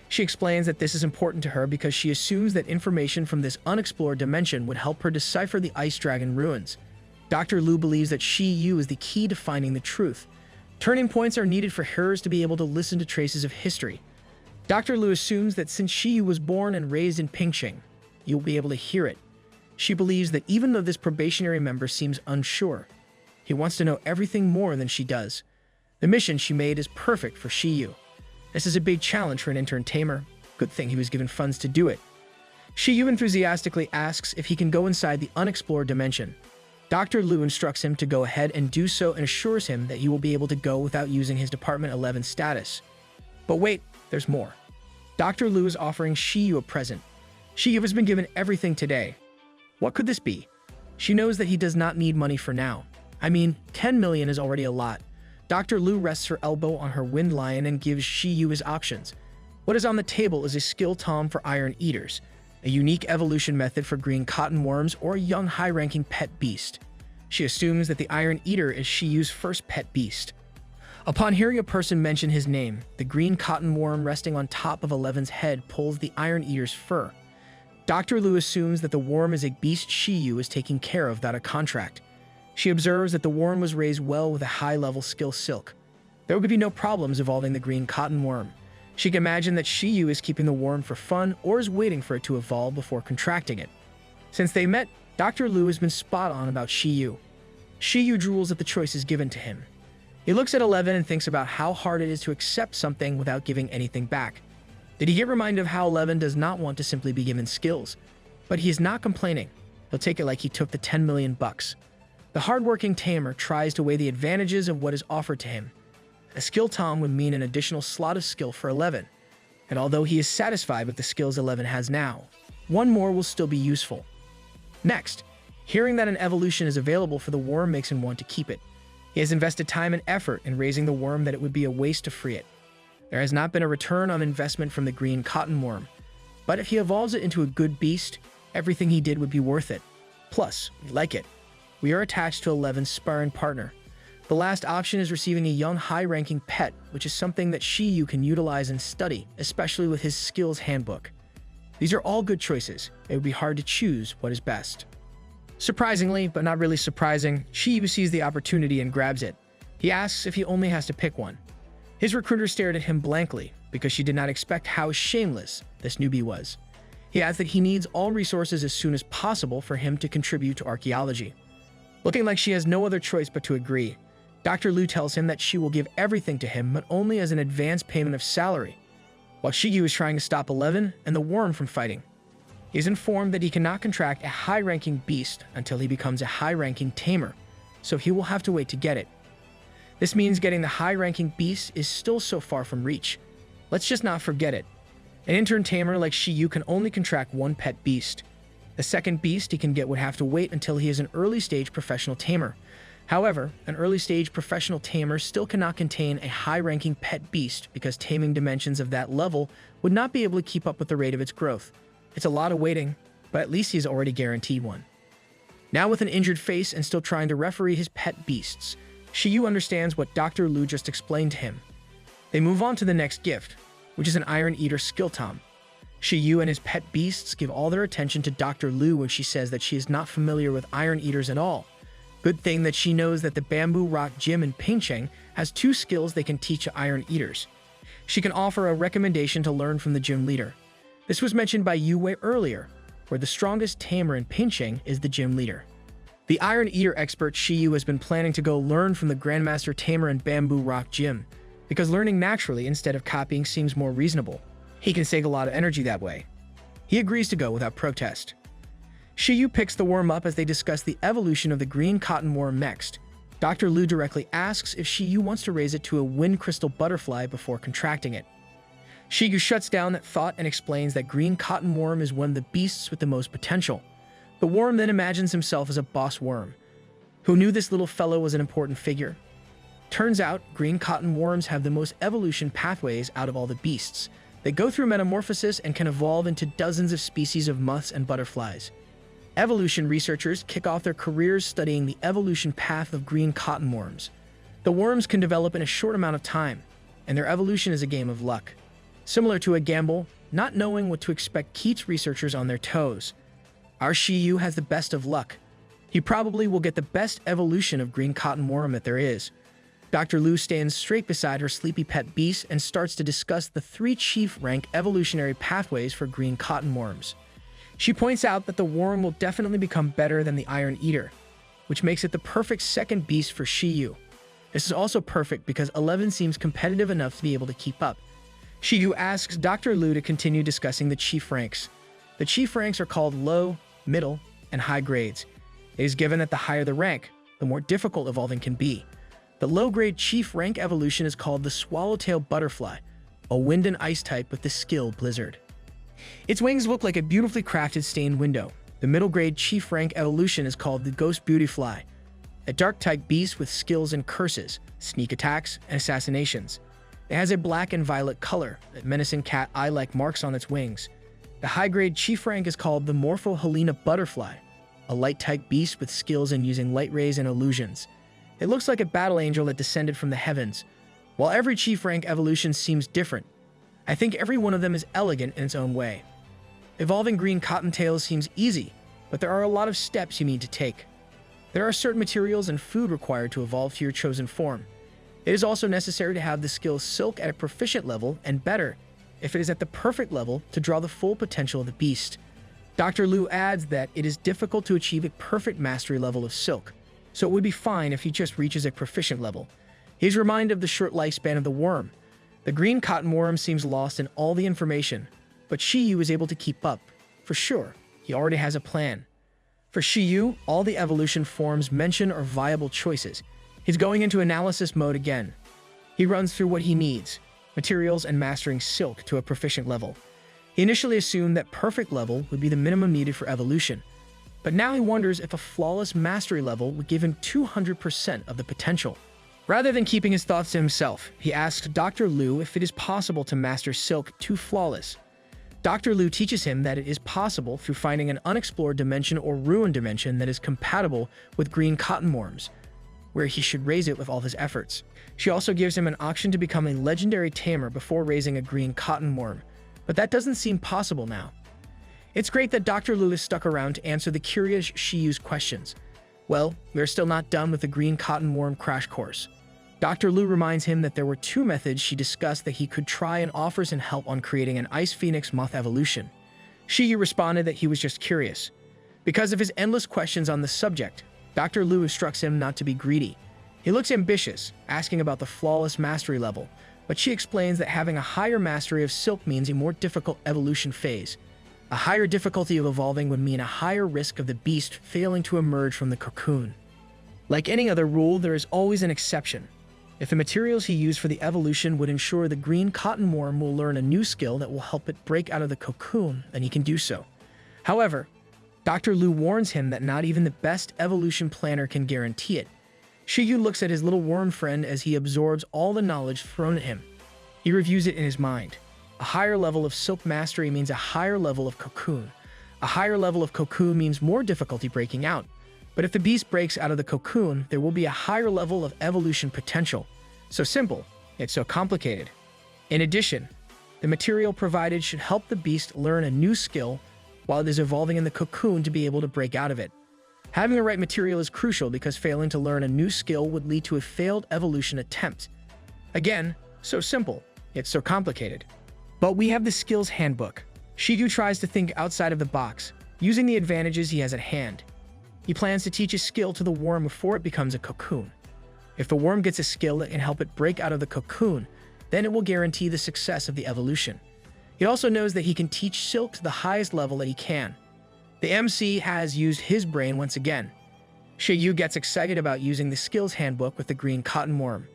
She explains that this is important to her because she assumes that information from this unexplored dimension would help her decipher the Ice Dragon ruins. Dr. Lu believes that Shi Yu is the key to finding the truth. Turning points are needed for hearers to be able to listen to traces of history. Dr. Lu assumes that since Shi Yu was born and raised in Pingqing, you will be able to hear it. She believes that even though this probationary member seems unsure, he wants to know everything more than she does. The mission she made is perfect for Shi Yu. This is a big challenge for an intern tamer. Good thing he was given funds to do it. Shi Yu enthusiastically asks if he can go inside the unexplored dimension. Dr. Lu instructs him to go ahead and do so and assures him that he will be able to go without using his Department 11 status. But wait, there's more. Dr. Lu is offering Shi Yu a present. Shi Yu has been given everything today. What could this be? She knows that he does not need money for now. I mean, 10 million is already a lot. Dr. Lu rests her elbow on her wind lion and gives Shi Yu his options. What is on the table is a skill tom for iron eaters, a unique evolution method for green cotton worms, or a young high-ranking pet beast. She assumes that the iron eater is Shi Yu's first pet beast. Upon hearing a person mention his name, the green cotton worm resting on top of 11's head pulls the iron eater's fur. Dr. Lu assumes that the worm is a beast Shi Yu is taking care of without a contract. She observes that the worm was raised well with a high-level skill silk. There would be no problems evolving the green cotton worm. She can imagine that Shi Yu is keeping the worm for fun or is waiting for it to evolve before contracting it. Since they met, Dr. Lu has been spot on about Shi Yu. Shi Yu drools at the choices given to him. He looks at 11 and thinks about how hard it is to accept something without giving anything back. Did he get reminded of how 11 does not want to simply be given skills? But he is not complaining. He'll take it like he took the 10 million bucks. The hardworking tamer tries to weigh the advantages of what is offered to him. A skill tom would mean an additional slot of skill for 11, and although he is satisfied with the skills 11 has now, one more will still be useful. Next, hearing that an evolution is available for the worm makes him want to keep it. He has invested time and effort in raising the worm that it would be a waste to free it. There has not been a return on investment from the green cotton worm, but if he evolves it into a good beast, everything he did would be worth it. Plus, we like it. We are attached to 11's sparring partner. The last option is receiving a young high-ranking pet, which is something that Shi Yu can utilize and study, especially with his skills handbook. These are all good choices. It would be hard to choose what is best. Surprisingly, but not really surprising, Shi Yu sees the opportunity and grabs it. He asks if he only has to pick one. His recruiter stared at him blankly because she did not expect how shameless this newbie was. He adds that he needs all resources as soon as possible for him to contribute to archaeology. Looking like she has no other choice but to agree, Dr. Lu tells him that she will give everything to him, but only as an advance payment of salary, while Shi Yu is trying to stop 11 and the worm from fighting. He is informed that he cannot contract a high-ranking beast until he becomes a high-ranking tamer, so he will have to wait to get it. This means getting the high-ranking beast is still so far from reach. Let's just not forget it. An intern tamer like Shi Yu can only contract one pet beast. The second beast he can get would have to wait until he is an early-stage professional tamer. However, an early-stage professional tamer still cannot contain a high-ranking pet beast because taming dimensions of that level would not be able to keep up with the rate of its growth. It's a lot of waiting, but at least he's already guaranteed one. Now with an injured face and still trying to referee his pet beasts, Shi Yu understands what Dr. Lu just explained to him. They move on to the next gift, which is an Iron Eater skill tom. Shi Yu and his pet beasts give all their attention to Dr. Lu when she says that she is not familiar with Iron Eaters at all. Good thing that she knows that the Bamboo Rock Gym in Pingcheng has 2 skills they can teach to Iron Eaters. She can offer a recommendation to learn from the gym leader. This was mentioned by Yu Wei earlier, where the strongest tamer in Pingcheng is the gym leader. The Iron Eater expert Shi Yu has been planning to go learn from the Grandmaster Tamer in Bamboo Rock Gym, because learning naturally instead of copying seems more reasonable. He can save a lot of energy that way. He agrees to go without protest. Shi Yu picks the worm up as they discuss the evolution of the green cotton worm next. Dr. Lu directly asks if Shi Yu wants to raise it to a wind crystal butterfly before contracting it. Shi Yu shuts down that thought and explains that green cotton worm is one of the beasts with the most potential. The worm then imagines himself as a boss worm. Who knew this little fellow was an important figure? Turns out, green cotton worms have the most evolution pathways out of all the beasts. They go through metamorphosis and can evolve into dozens of species of moths and butterflies. Evolution researchers kick off their careers studying the evolution path of green cotton worms. The worms can develop in a short amount of time, and their evolution is a game of luck. Similar to a gamble, not knowing what to expect keeps researchers on their toes. Our Shi Yu has the best of luck. He probably will get the best evolution of green cotton worm that there is. Dr. Lu stands straight beside her sleepy pet beast and starts to discuss the 3 chief rank evolutionary pathways for green cotton worms. She points out that the worm will definitely become better than the Iron Eater, which makes it the perfect second beast for Shi Yu. This is also perfect because 11 seems competitive enough to be able to keep up. Shi Yu asks Dr. Lu to continue discussing the chief ranks. The chief ranks are called low, middle, and high grades. It is given that the higher the rank, the more difficult evolving can be. The low-grade chief rank evolution is called the swallowtail butterfly, a wind and ice type with the skill Blizzard. Its wings look like a beautifully crafted stained window. The middle-grade chief rank evolution is called the ghost beautyfly, a dark-type beast with skills in curses, sneak attacks, and assassinations. It has a black and violet color, a menacing cat eye-like marks on its wings. The high-grade chief rank is called the Morpho Helena butterfly, a light-type beast with skills in using light rays and illusions. It looks like a battle angel that descended from the heavens. While every chief rank evolution seems different, I think every one of them is elegant in its own way. Evolving green cottontails seems easy, but there are a lot of steps you need to take. There are certain materials and food required to evolve to your chosen form. It is also necessary to have the skill Silk at a proficient level, and better, if it is at the perfect level, to draw the full potential of the beast. Dr. Lu adds that it is difficult to achieve a perfect mastery level of Silk, so it would be fine if he just reaches a proficient level. He is reminded of the short lifespan of the worm. The green cotton worm seems lost in all the information, but Shi Yu is able to keep up. For sure, he already has a plan. For Shi Yu, all the evolution forms mentioned are viable choices. He's going into analysis mode again. He runs through what he needs, materials and mastering Silk to a proficient level. He initially assumed that perfect level would be the minimum needed for evolution, but now he wonders if a flawless mastery level would give him 200% of the potential. Rather than keeping his thoughts to himself, he asked Dr. Lu if it is possible to master Silk to flawless. Dr. Lu teaches him that it is possible through finding an unexplored dimension or ruined dimension that is compatible with green cotton worms, where he should raise it with all his efforts. She also gives him an option to become a legendary tamer before raising a green cotton worm, but that doesn't seem possible now. It's great that Dr. Lu is stuck around to answer the curious Shi Yu's questions. Well, we are still not done with the green cotton worm crash course. Dr. Lu reminds him that there were 2 methods she discussed that he could try and offers him help on creating an ice phoenix moth evolution. Shi Yu responded that he was just curious. Because of his endless questions on the subject, Dr. Lu instructs him not to be greedy. He looks ambitious, asking about the flawless mastery level, but she explains that having a higher mastery of silk means a more difficult evolution phase. A higher difficulty of evolving would mean a higher risk of the beast failing to emerge from the cocoon. Like any other rule, there is always an exception. If the materials he used for the evolution would ensure the green cotton worm will learn a new skill that will help it break out of the cocoon, then he can do so. However, Dr. Lu warns him that not even the best evolution planner can guarantee it. Shi Yu looks at his little worm friend as he absorbs all the knowledge thrown at him. He reviews it in his mind. A higher level of silk mastery means a higher level of cocoon. A higher level of cocoon means more difficulty breaking out. But if the beast breaks out of the cocoon, there will be a higher level of evolution potential. So simple, yet so complicated. In addition, the material provided should help the beast learn a new skill while it is evolving in the cocoon to be able to break out of it. Having the right material is crucial because failing to learn a new skill would lead to a failed evolution attempt. Again, so simple, yet so complicated. But we have the skills handbook. Shi Yu tries to think outside of the box, using the advantages he has at hand. He plans to teach a skill to the worm before it becomes a cocoon. If the worm gets a skill that can help it break out of the cocoon, then it will guarantee the success of the evolution. He also knows that he can teach silk to the highest level that he can. The MC has used his brain once again. Shi Yu gets excited about using the skills handbook with the green cotton worm.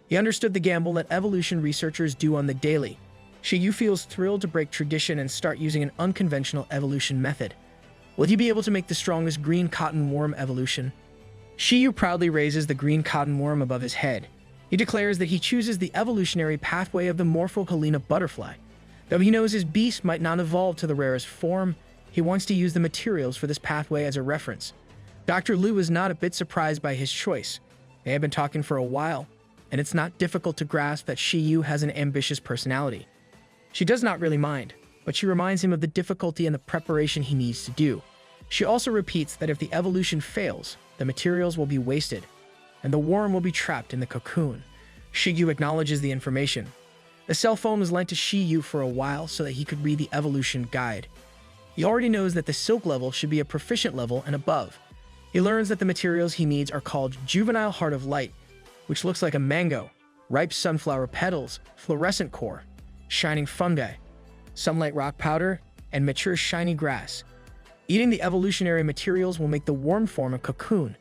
He understood the gamble that evolution researchers do on the daily. Shi Yu feels thrilled to break tradition and start using an unconventional evolution method. Will he be able to make the strongest green cotton worm evolution? Shi Yu proudly raises the green cotton worm above his head. He declares that he chooses the evolutionary pathway of the Morphokalina butterfly. Though he knows his beast might not evolve to the rarest form, he wants to use the materials for this pathway as a reference. Dr. Lu is not a bit surprised by his choice. They have been talking for a while, and it's not difficult to grasp that Shi Yu has an ambitious personality. She does not really mind, but she reminds him of the difficulty and the preparation he needs to do. She also repeats that if the evolution fails, the materials will be wasted, and the worm will be trapped in the cocoon. Shi Yu acknowledges the information. The cell phone was lent to Shi Yu for a while so that he could read the evolution guide. He already knows that the silk level should be a proficient level and above. He learns that the materials he needs are called Juvenile Heart of Light, which looks like a mango, ripe sunflower petals, fluorescent core, shining fungi, sunlight rock powder, and mature shiny grass. Eating the evolutionary materials will make the worm form a cocoon.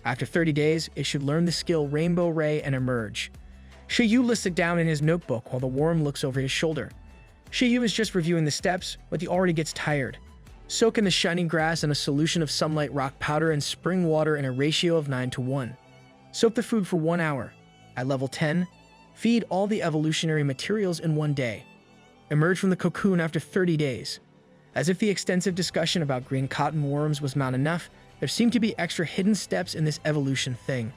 After 30 days, it should learn the skill Rainbow Ray and emerge. Shi Yu lists it down in his notebook while the worm looks over his shoulder. Shi Yu is just reviewing the steps, but he already gets tired. Soak in the shining grass in a solution of sunlight rock powder and spring water in a ratio of 9:1. Soak the food for 1 hour. At level 10, feed all the evolutionary materials in 1 day. Emerge from the cocoon after 30 days. As if the extensive discussion about green cotton worms was not enough, there seem to be extra hidden steps in this evolution thing.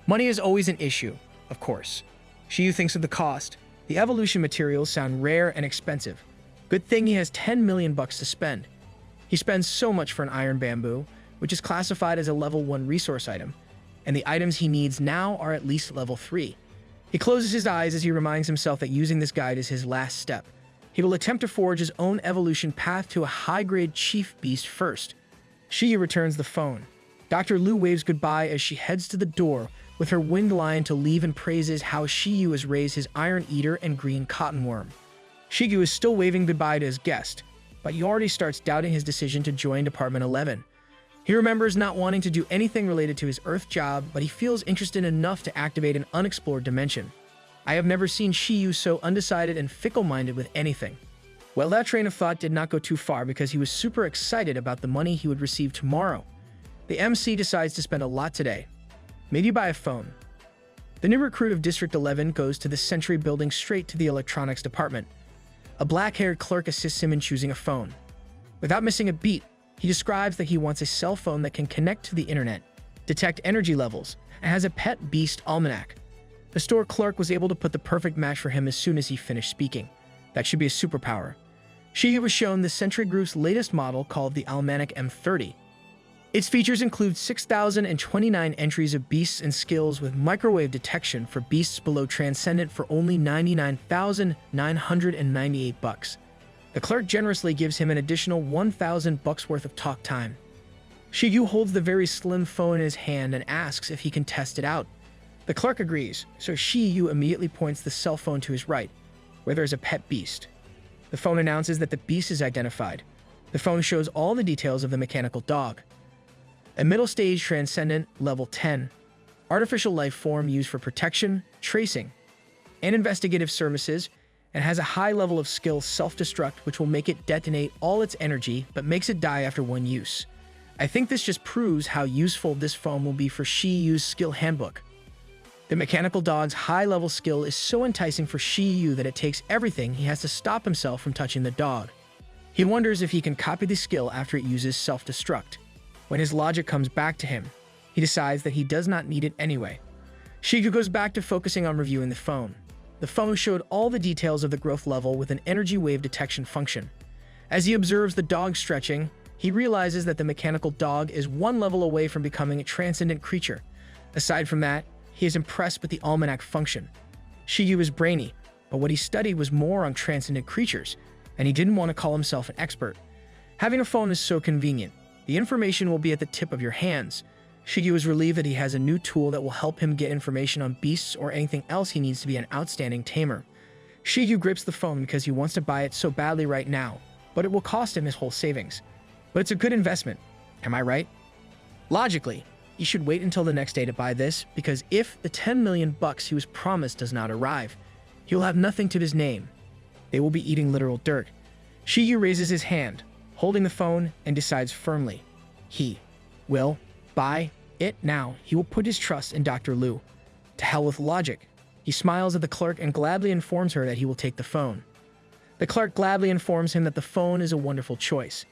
Money is always an issue, of course. Shi Yu thinks of the cost. The evolution materials sound rare and expensive. Good thing he has 10 million bucks to spend. He spends so much for an iron bamboo, which is classified as a level 1 resource item, and the items he needs now are at least level 3. He closes his eyes as he reminds himself that using this guide is his last step. He will attempt to forge his own evolution path to a high-grade chief beast first. Shi Yu returns the phone. Dr. Lu waves goodbye as she heads to the door with her winged lion to leave and praises how Shi Yu has raised his iron eater and green cotton worm. Shi Yu is still waving goodbye to his guest, but he already starts doubting his decision to join Department 11. He remembers not wanting to do anything related to his Earth job, but he feels interested enough to activate an unexplored dimension. I have never seen Shi Yu so undecided and fickle-minded with anything. Well, that train of thought did not go too far because he was super excited about the money he would receive tomorrow. The MC decides to spend a lot today. Maybe buy a phone. The new recruit of District 11 goes to the Century building straight to the electronics department. A black-haired clerk assists him in choosing a phone. Without missing a beat, he describes that he wants a cell phone that can connect to the internet, detect energy levels, and has a pet beast almanac. The store clerk was able to put the perfect match for him as soon as he finished speaking. That should be a superpower. Shi Yu was shown the Century Group's latest model called the Almanac M30. Its features include 6,029 entries of beasts and skills with microwave detection for beasts below Transcendent for only 99,998 bucks. The clerk generously gives him an additional 1,000 bucks worth of talk time. Shi Yu holds the very slim phone in his hand and asks if he can test it out. The clerk agrees, so Shi Yu immediately points the cell phone to his right, where there is a pet beast. The phone announces that the beast is identified. The phone shows all the details of the mechanical dog. A middle stage transcendent, level 10, artificial life form used for protection, tracing, and investigative services, and has a high level of skill self-destruct, which will make it detonate all its energy but makes it die after one use. I think this just proves how useful this phone will be for Shi Yu's skill handbook. The mechanical dog's high-level skill is so enticing for Shi Yu that it takes everything he has to stop himself from touching the dog. He wonders if he can copy the skill after it uses self-destruct. When his logic comes back to him, he decides that he does not need it anyway. Shi Yu goes back to focusing on reviewing the phone. The phone showed all the details of the growth level with an energy wave detection function. As he observes the dog stretching, he realizes that the mechanical dog is one level away from becoming a transcendent creature. Aside from that, he is impressed with the almanac function. Shi Yu is brainy, but what he studied was more on transcendent creatures, and he didn't want to call himself an expert. Having a phone is so convenient. The information will be at the tip of your hands. Shi Yu is relieved that he has a new tool that will help him get information on beasts or anything else he needs to be an outstanding tamer. Shi Yu grips the phone because he wants to buy it so badly right now, but it will cost him his whole savings. But it's a good investment. Am I right? Logically, he should wait until the next day to buy this, because if the 10 million bucks he was promised does not arrive, he will have nothing to his name. They will be eating literal dirt. Shi Yu raises his hand, holding the phone, and decides firmly. He will buy it now. He will put his trust in Dr. Liu. To hell with logic. He smiles at the clerk and gladly informs her that he will take the phone. The clerk gladly informs him that the phone is a wonderful choice.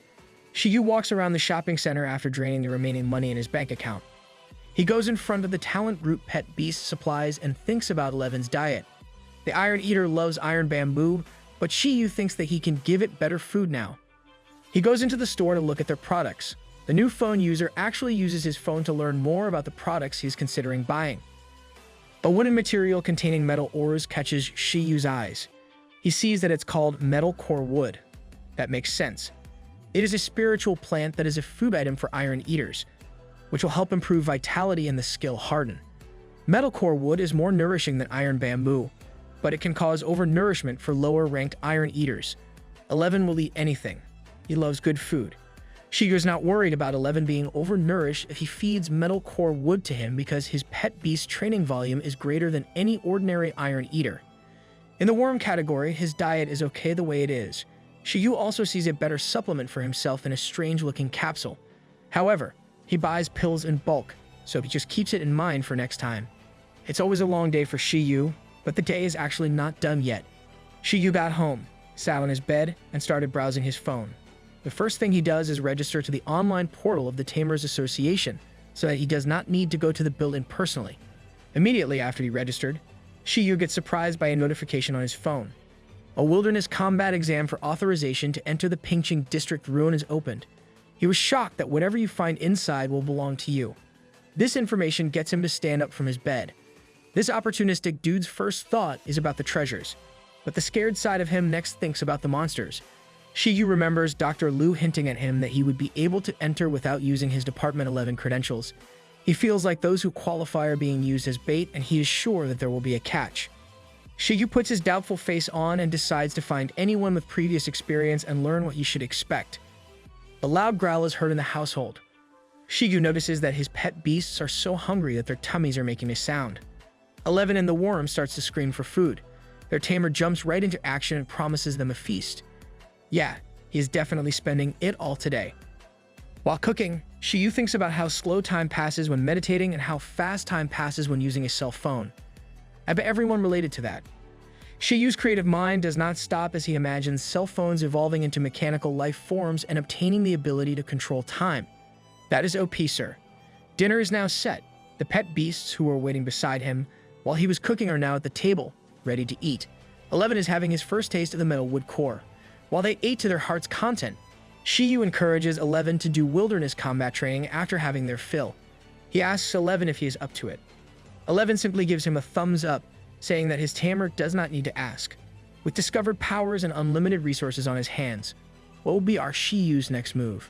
Shi Yu walks around the shopping center after draining the remaining money in his bank account. He goes in front of the talent root pet beast supplies and thinks about Eleven's diet. The Iron Eater loves iron bamboo, but Shi Yu thinks that he can give it better food now. He goes into the store to look at their products. The new phone user actually uses his phone to learn more about the products he's considering buying. A wooden material containing metal ores catches Shi Yu's eyes. He sees that it's called metal core wood. That makes sense. It is a spiritual plant that is a food item for iron eaters, which will help improve vitality and the skill harden. Metal core wood is more nourishing than iron bamboo, but it can cause overnourishment for lower-ranked iron eaters. 11 will eat anything. He loves good food. Shi Yu is not worried about 11 being overnourished if he feeds metal core wood to him because his pet beast training volume is greater than any ordinary iron eater. In the worm category, his diet is okay the way it is. Shi Yu also sees a better supplement for himself in a strange-looking capsule. However, he buys pills in bulk, so he just keeps it in mind for next time. It's always a long day for Shi Yu, but the day is actually not done yet. Shi Yu got home, sat on his bed, and started browsing his phone. The first thing he does is register to the online portal of the Tamers Association, so that he does not need to go to the building personally. Immediately after he registered, Shi Yu gets surprised by a notification on his phone. A wilderness combat exam for authorization to enter the Pingqing District Ruin is opened. He was shocked that whatever you find inside will belong to you. This information gets him to stand up from his bed. This opportunistic dude's first thought is about the treasures, but the scared side of him next thinks about the monsters. Shi Yu remembers Dr. Liu hinting at him that he would be able to enter without using his Department 11 credentials. He feels like those who qualify are being used as bait, and he is sure that there will be a catch. Shi Yu puts his doubtful face on and decides to find anyone with previous experience and learn what you should expect. A loud growl is heard in the household. Shi Yu notices that his pet beasts are so hungry that their tummies are making a sound. 11 and the worm starts to scream for food. Their tamer jumps right into action and promises them a feast. Yeah, he is definitely spending it all today. While cooking, Shi Yu thinks about how slow time passes when meditating and how fast time passes when using a cell phone. I bet everyone related to that. Shi Yu's creative mind does not stop as he imagines cell phones evolving into mechanical life forms and obtaining the ability to control time. That is OP, sir. Dinner is now set. The pet beasts who were waiting beside him while he was cooking are now at the table, ready to eat. 11 is having his first taste of the metal wood core. While they ate to their heart's content, Shi Yu encourages 11 to do wilderness combat training after having their fill. He asks 11 if he is up to it. 11 simply gives him a thumbs up, saying that his tamer does not need to ask. With discovered powers and unlimited resources on his hands, what will be our Shi Yu's next move?